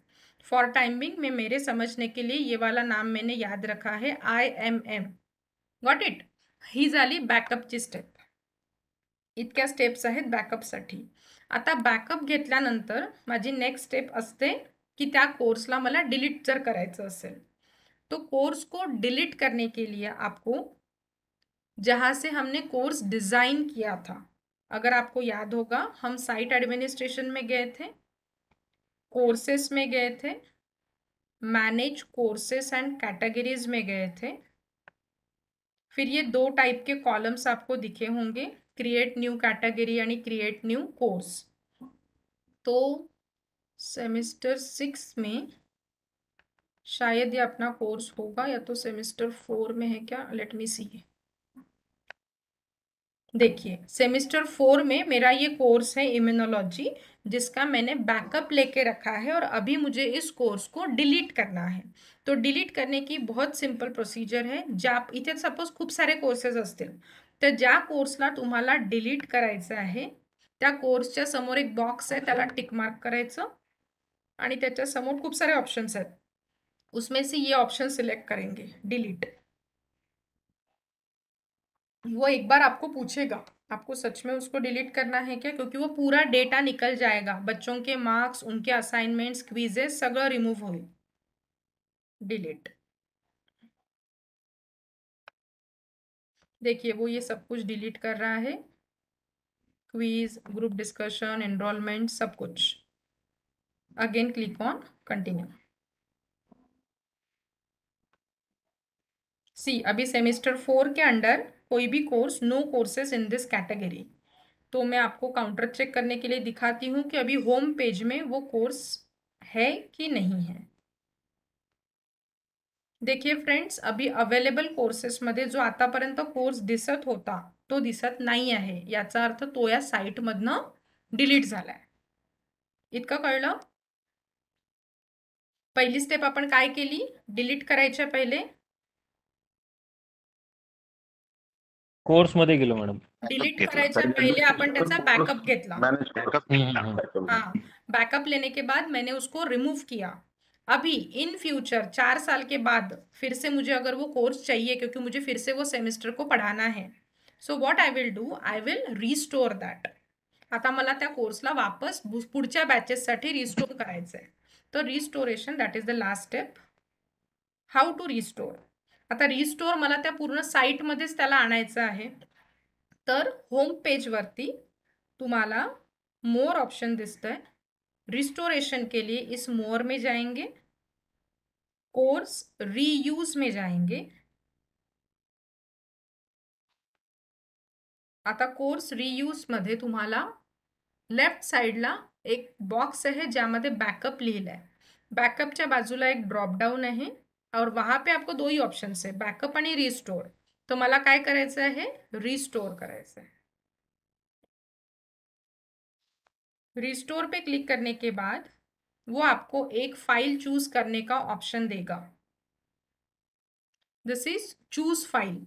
फॉर टाइमिंग में मेरे समझने के लिए ये वाला नाम मैंने याद रखा है, IMM. Got it? ही झाली बॅकअपची स्टेप. इतक्या स्टेप्स आहेत बॅकअपसाठी. आता बॅकअप घेतल्यानंतर माझी नेक्स्ट स्टेप असते की त्या कोर्सला मला डिलीट जर करायचं असेल, तो कोर्स को डिलीट करने के लिए आपको जहाँ से हमने कोर्स डिज़ाइन किया था, अगर आपको याद होगा, हम साइट एडमिनिस्ट्रेशन में गए थे, कोर्सेस में गए थे, मैनेज कोर्सेस एंड कैटेगरीज में गए थे. फिर ये 2 टाइप के कॉलम्स आपको दिखे होंगे, क्रिएट न्यू कैटेगरी यानी क्रिएट न्यू कोर्स. तो सेमेस्टर 6 में शायद ये अपना कोर्स होगा, या तो सेमेस्टर 4 में है क्या, लेट मी सी. देखिए सेमेस्टर 4 में मेरा ये कोर्स है इम्यूनोलॉजी, जिसका मैंने बैकअप लेके रखा है और अभी मुझे इस कोर्स को डिलीट करना है. तो डिलीट करने की बहुत सिंपल प्रोसिजर है. इथे सपोज खूप सारे कोर्सेस असतील, तर ज्या कोर्सला तुम्हाला डिलीट करायचं आहे त्या कोर्सच्या समोर एक बॉक्स आहे, त्याला टिक मार्क करायचं आणि त्याच्या समोर खूप सारे ऑप्शंस आहेत. उसमें से ये ऑप्शन सिलेक्ट करेंगे, डिलीट. वो एक बार आपको पूछेगा आपको सच में उसको डिलीट करना है क्या, क्योंकि वो पूरा डेटा निकल जाएगा. बच्चों के मार्क्स, उनके असाइनमेंट्स, क्विजेस सगळं रिमूव्ह होईल. डिलीट. देखिए वो ये सब कुछ डिलीट कर रहा है. क्वीज, ग्रुप डिस्कशन, एनरोलमेंट, सब कुछ। Again click on continue. See, अभी सेमेस्टर 4 के अंडर कोई भी course, no courses in this category. तो मैं आपको काउंटर चेक करने के लिए दिखाती हूँ कि अभी होम पेज में वो कोर्स है कि नहीं है। देखिए फ्रेंड्स, अभी अवेलेबल कोर्सेसमध्ये जो आतापर्यंत कोर्स दिसत होता तो दिसत नाही आहे, याचा अर्थ तो या साईटमधनं डिलीट झालाय। इतकं कळलं? पहिली स्टेप आपण काय केली? डिलीट करायच्या पहिले कोर्स मध्ये गेलो मॅडम। डिलीट करायच्या पहले अपन त्याचा बैकअप घेतला। हाँ, बैकअप लेने के बाद मैंने उसको रिमूव किया। अभी इन फ्यूचर 4 साल के बाद फिर से मुझे अगर वो कोर्स चाहिए, क्योंकि मुझे फिर से वो सेमेस्टर को पढ़ाना है, so what I will do, I will restore that. आता मला त्या कोर्सला वापस पुढच्या बॅचेससाठी रिस्टोर करायचं आहे। तर restoration, that is the last step. How to restore? आता रिस्टोर मला त्या पूर्ण साईटमध्येच त्याला आणायचं आहे। तर होम पेज वरती तुम्हाला मोर ऑप्शन दिसतंय। रिस्टोरेशन के लिए इस मोर में जाएंगे, कोर्स रीयूज में जाएंगे। आता कोर्स रीयूज मध्ये तुम्हाला लेफ्ट साइडला एक बॉक्स आहे ज्यामध्ये बैकअप लिहिलंय। बैकअपच्या बाजूला एक ड्रॉप डाउन आहे और वहां पे आपको 2 ही ऑप्शंस है, बैकअप आणि रिस्टोर। तो मला काय करायचं आहे? रिस्टोर करायचं आहे। रिस्टोर पे क्लिक करने के बाद वो आपको एक फाइल चूज करने का ऑप्शन देगा। This is choose file.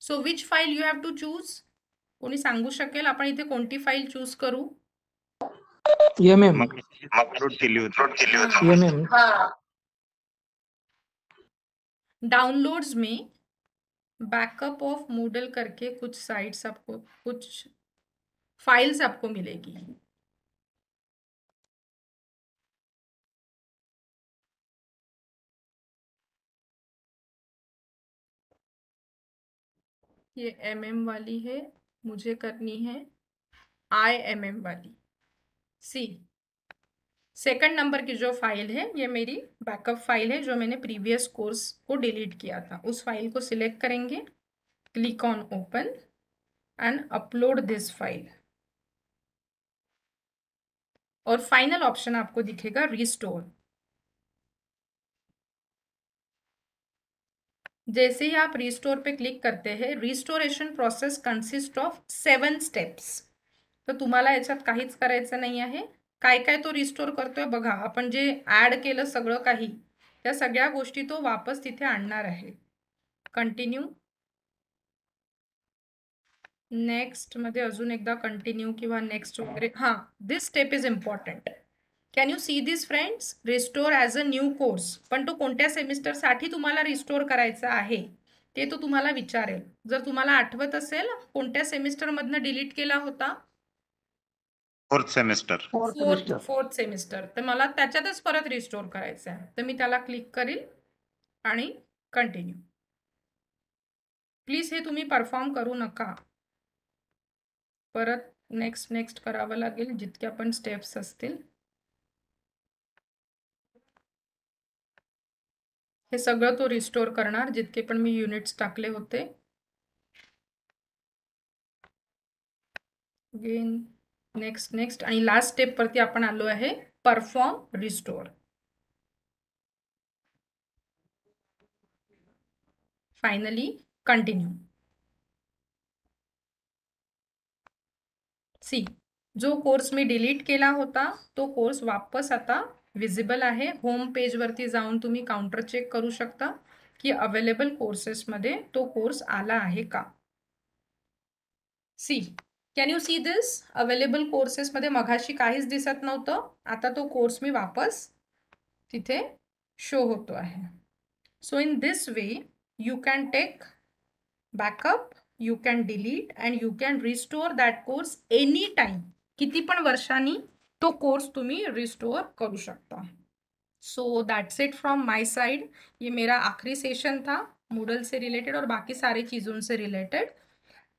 So which file you have to choose? कोणी सांगू शकेल आपण इथे कोणती फाइल चूज करू? डाउनलोड्स में बैकअप ऑफ मूडल करके कुछ साइट्स आपको, कुछ फाइल्स आपको मिलेगी। ये MM वाली है, मुझे करनी है IMM वाली। सी, सेकंड नंबर की जो फाइल है ये मेरी बैकअप फाइल है जो मैंने प्रीवियस कोर्स को डिलीट किया था। उस फाइल को सिलेक्ट करेंगे, click on open and upload this file, और फाइनल ऑप्शन आपको दिखेगा रिस्टोर। जैसे ही आप रिस्टोर पे क्लिक करते हैं, restoration process consist of 7 steps. तर तुम्हाला याच्यात काहीच करायचं नाही आहे। काय काय तो रिस्टोर करतोय बघा, आपण जे ऍड केलं सगळं काही, त्या सगळ्या गोष्टी तो वापस तिथे आणणार आहे। कंटिन्यू, नेक्स्ट मध्ये अजून एकदा कंटिन्यू किंवा नेक्स्ट वगैरे। हां, this step is important. Can you see this friends? Restore as a new course, पण तो कोणत्या सेमिस्टरसाठी तुम्हाला रिस्टोर करायचा आहे ते तो तुम्हाला विचारेल। जर तुम्हाला आठवत असेल कोणत्या सेमिस्टरमधनं डिलीट केला होता? Fourth semester. तर मला त्याच्यातच परत रिस्टोर करायचं आहे। तर मी त्याला क्लिक करील आणि कंटिन्यू। प्लीज हे तुम्ही परफॉर्म करू नका, परत नेक्स्ट करावं लागेल जितक्या पण स्टेप्स असतील। हे सगळं तो रिस्टोर करणार जितके पण मी युनिट्स टाकले होते। अगेन नेक्स्ट आणि लास्ट स्टेप वरती आपण आलो आहे, perform restore. Finally continue. See, जो कोर्स मी डिलीट केला होता तो कोर्स वापस आता विजिबल आहे। होम पेज वरती जाऊन तुम्ही काउंटर चेक करू शकता की अवेलेबल कोर्सेस मध्ये तो कोर्स आला आहे का। See, can you see this? Available courses मध्ये मगाशी काहीच दिसत नव्हतं, आता तो कोर्स मी वापस तिथे शो होतो आहे। So in this way you can take backup, you can delete and you can restore that course anytime। किती पण वर्षांनी तो कोर्स तुम्ही रिस्टोर करू शकता। So that's it from my side. ये मेरा आखिरी सेशन था मूडल से रिलेटेड और बाकी सारी चीज़ों से related.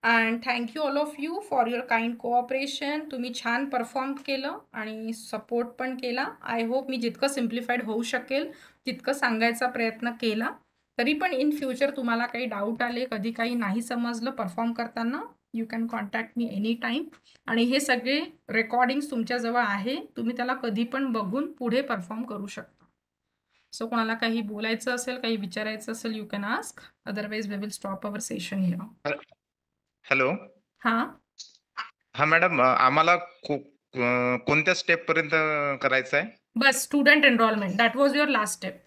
And thank you all of you for your kind cooperation. तुम्ही छान परफॉर्म केलं आणि सपोर्ट पण केला. आय होप मी जितकं सिम्प्लिफाईड होऊ शकेल तितकं सांगायचा प्रयत्न केला. तरी पण इन फ्युचर तुम्हाला काही डाऊट आले, कधी काही नाही समजलं परफॉर्म करताना, you can contact me any time. आणि हे सगळे रेकॉर्डिंग्स तुमच्याजवळ आहे, तुम्ही त्याला कधी पण बघून पुढे परफॉर्म करू शकता. सो कोणाला काही बोलायचं असेल, काही विचारायचं असेल, you can ask. Otherwise we will stop our session here. Hello. हां. हा मॅडम, आम्हाला कोणत्या स्टेप पर्यंत करायचं आहे? बस student enrolment, that was your last step.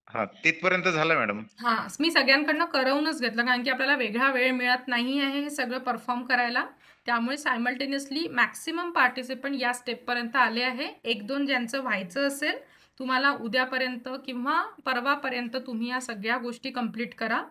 हा, तिथपर्यंत झालं मॅडम. हां, मी सगळ्यांकडनं करवूनच घेतलं, कारण की आपल्याला वेगळा वेळ मिळत नाही आहे हे सगळं परफॉर्म करायला. त्यामुळे सायमल्टेनियसली मॅक्सिमम पार्टिसिपंट या स्टेपपर्यंत आले आहे. 1-2 ज्यांचं व्हायचं असेल, तुम्हाला उद्यापर्यंत किंवा परवापर्यंत तुम्ही या सगळ्या गोष्टी कंप्लीट करा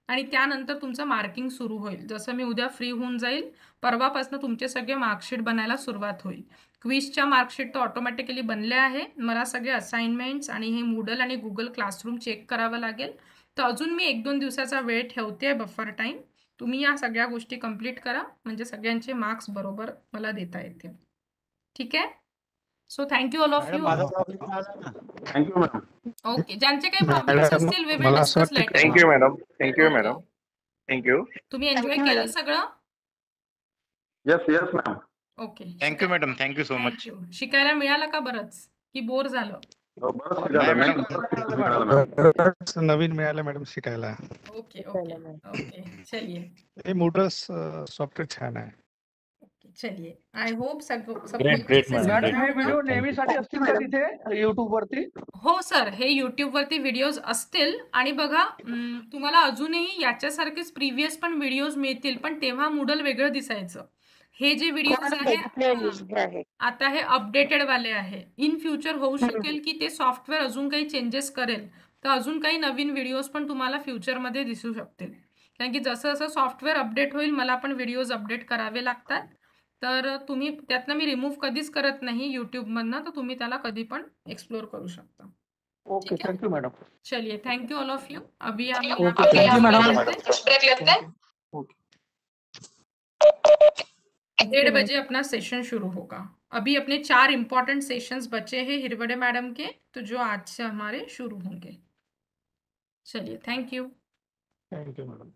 आणि त्यानंतर तुमचं मार्किंग सुरू होईल. जसं मी उद्या फ्री होऊन जाईल, परवापासून तुमचे सगळे मार्कशीट बनायला सुरुवात होईल. क्विजच्या मार्कशीट तर ऑटोमॅटिकली बनले आहे. मला सगळे असाइनमेंट्स आणि हे मूडल आणि गुगल क्लासरूम चेक करावं लागेल. तर अजून मी 1-2 दिवसाचा वेळ ठेवते बफर टाईम. तुम्ही या सगळ्या गोष्टी कंप्लीट करा, म्हणजे सगळ्यांचे मार्क्स बरोबर मला देता येतील. ठीक आहे. So thank you all of you. Thank you madam. Okay, ज्यांचे काही प्रॉब्लेम्स असतील वी विल मला असं डिस्कस वाटतं letter. Thank you madam. Thank you madam. Thank you. तुम्ही एन्जॉय केलं सगळं? Yes yes ma'am. Okay. Thank you madam. Thank you so much. Thank you. शिकायला मिळालं का बरंच, की बोर झालं? बरंच नाही शिकायला मॅडम. मिळालं मॅडम. नवीन मिळालं मॅडम शिकायला. ओके ओके ओके, चलिए. हे मूडल्स सॉफ्टवेअर छान आहे. चलिए, आय होप सब Great, madam. मॅडम हे व्हिडिओ नेहमीसाठी असतील का तिथे युट्यूब वरती? हो सर, हे यूट्यूबवरती व्हिडिओज असतील. आणि बघा, तुम्हाला अजूनही याच्यासारखेच प्रिव्हियस पण व्हिडिओज मिळतील, पण तेव्हा मूडल वेगळं दिसायचं. हे जे व्हिडिओज आहे आता हे अपडेटेड वाले आहे. इन फ्युचर होऊ शकेल की ते सॉफ्टवेअर अजून काही चेंजेस करेल, तर अजून काही नवीन व्हिडिओज पण तुम्हाला फ्युचरमध्ये दिसू शकतील. कारण की जसं जसं सॉफ्टवेअर अपडेट होईल, मला पण व्हिडिओज अपडेट करावे लागतात. तर तुम्ही त्यातनं मी रिमूव्ह कधीच करत नाही यूट्यूबमधनं, तर तुम्ही त्याला कधी पण एक्सप्लोर करू शकता. Okay, thank you madam. चलिए, thank you all of you. अभी हम ओके, थँक्यू मॅडम. 1:30 बजे अपना सेशन शुरू होगा. अभी अपने 4 इंपॉर्टेंट सेशंस बचे हैं हिरवड़े मैडम के, तो जो आज से हमारे शुरू होंगे. चलिए, थैंक यू. Thank you madam.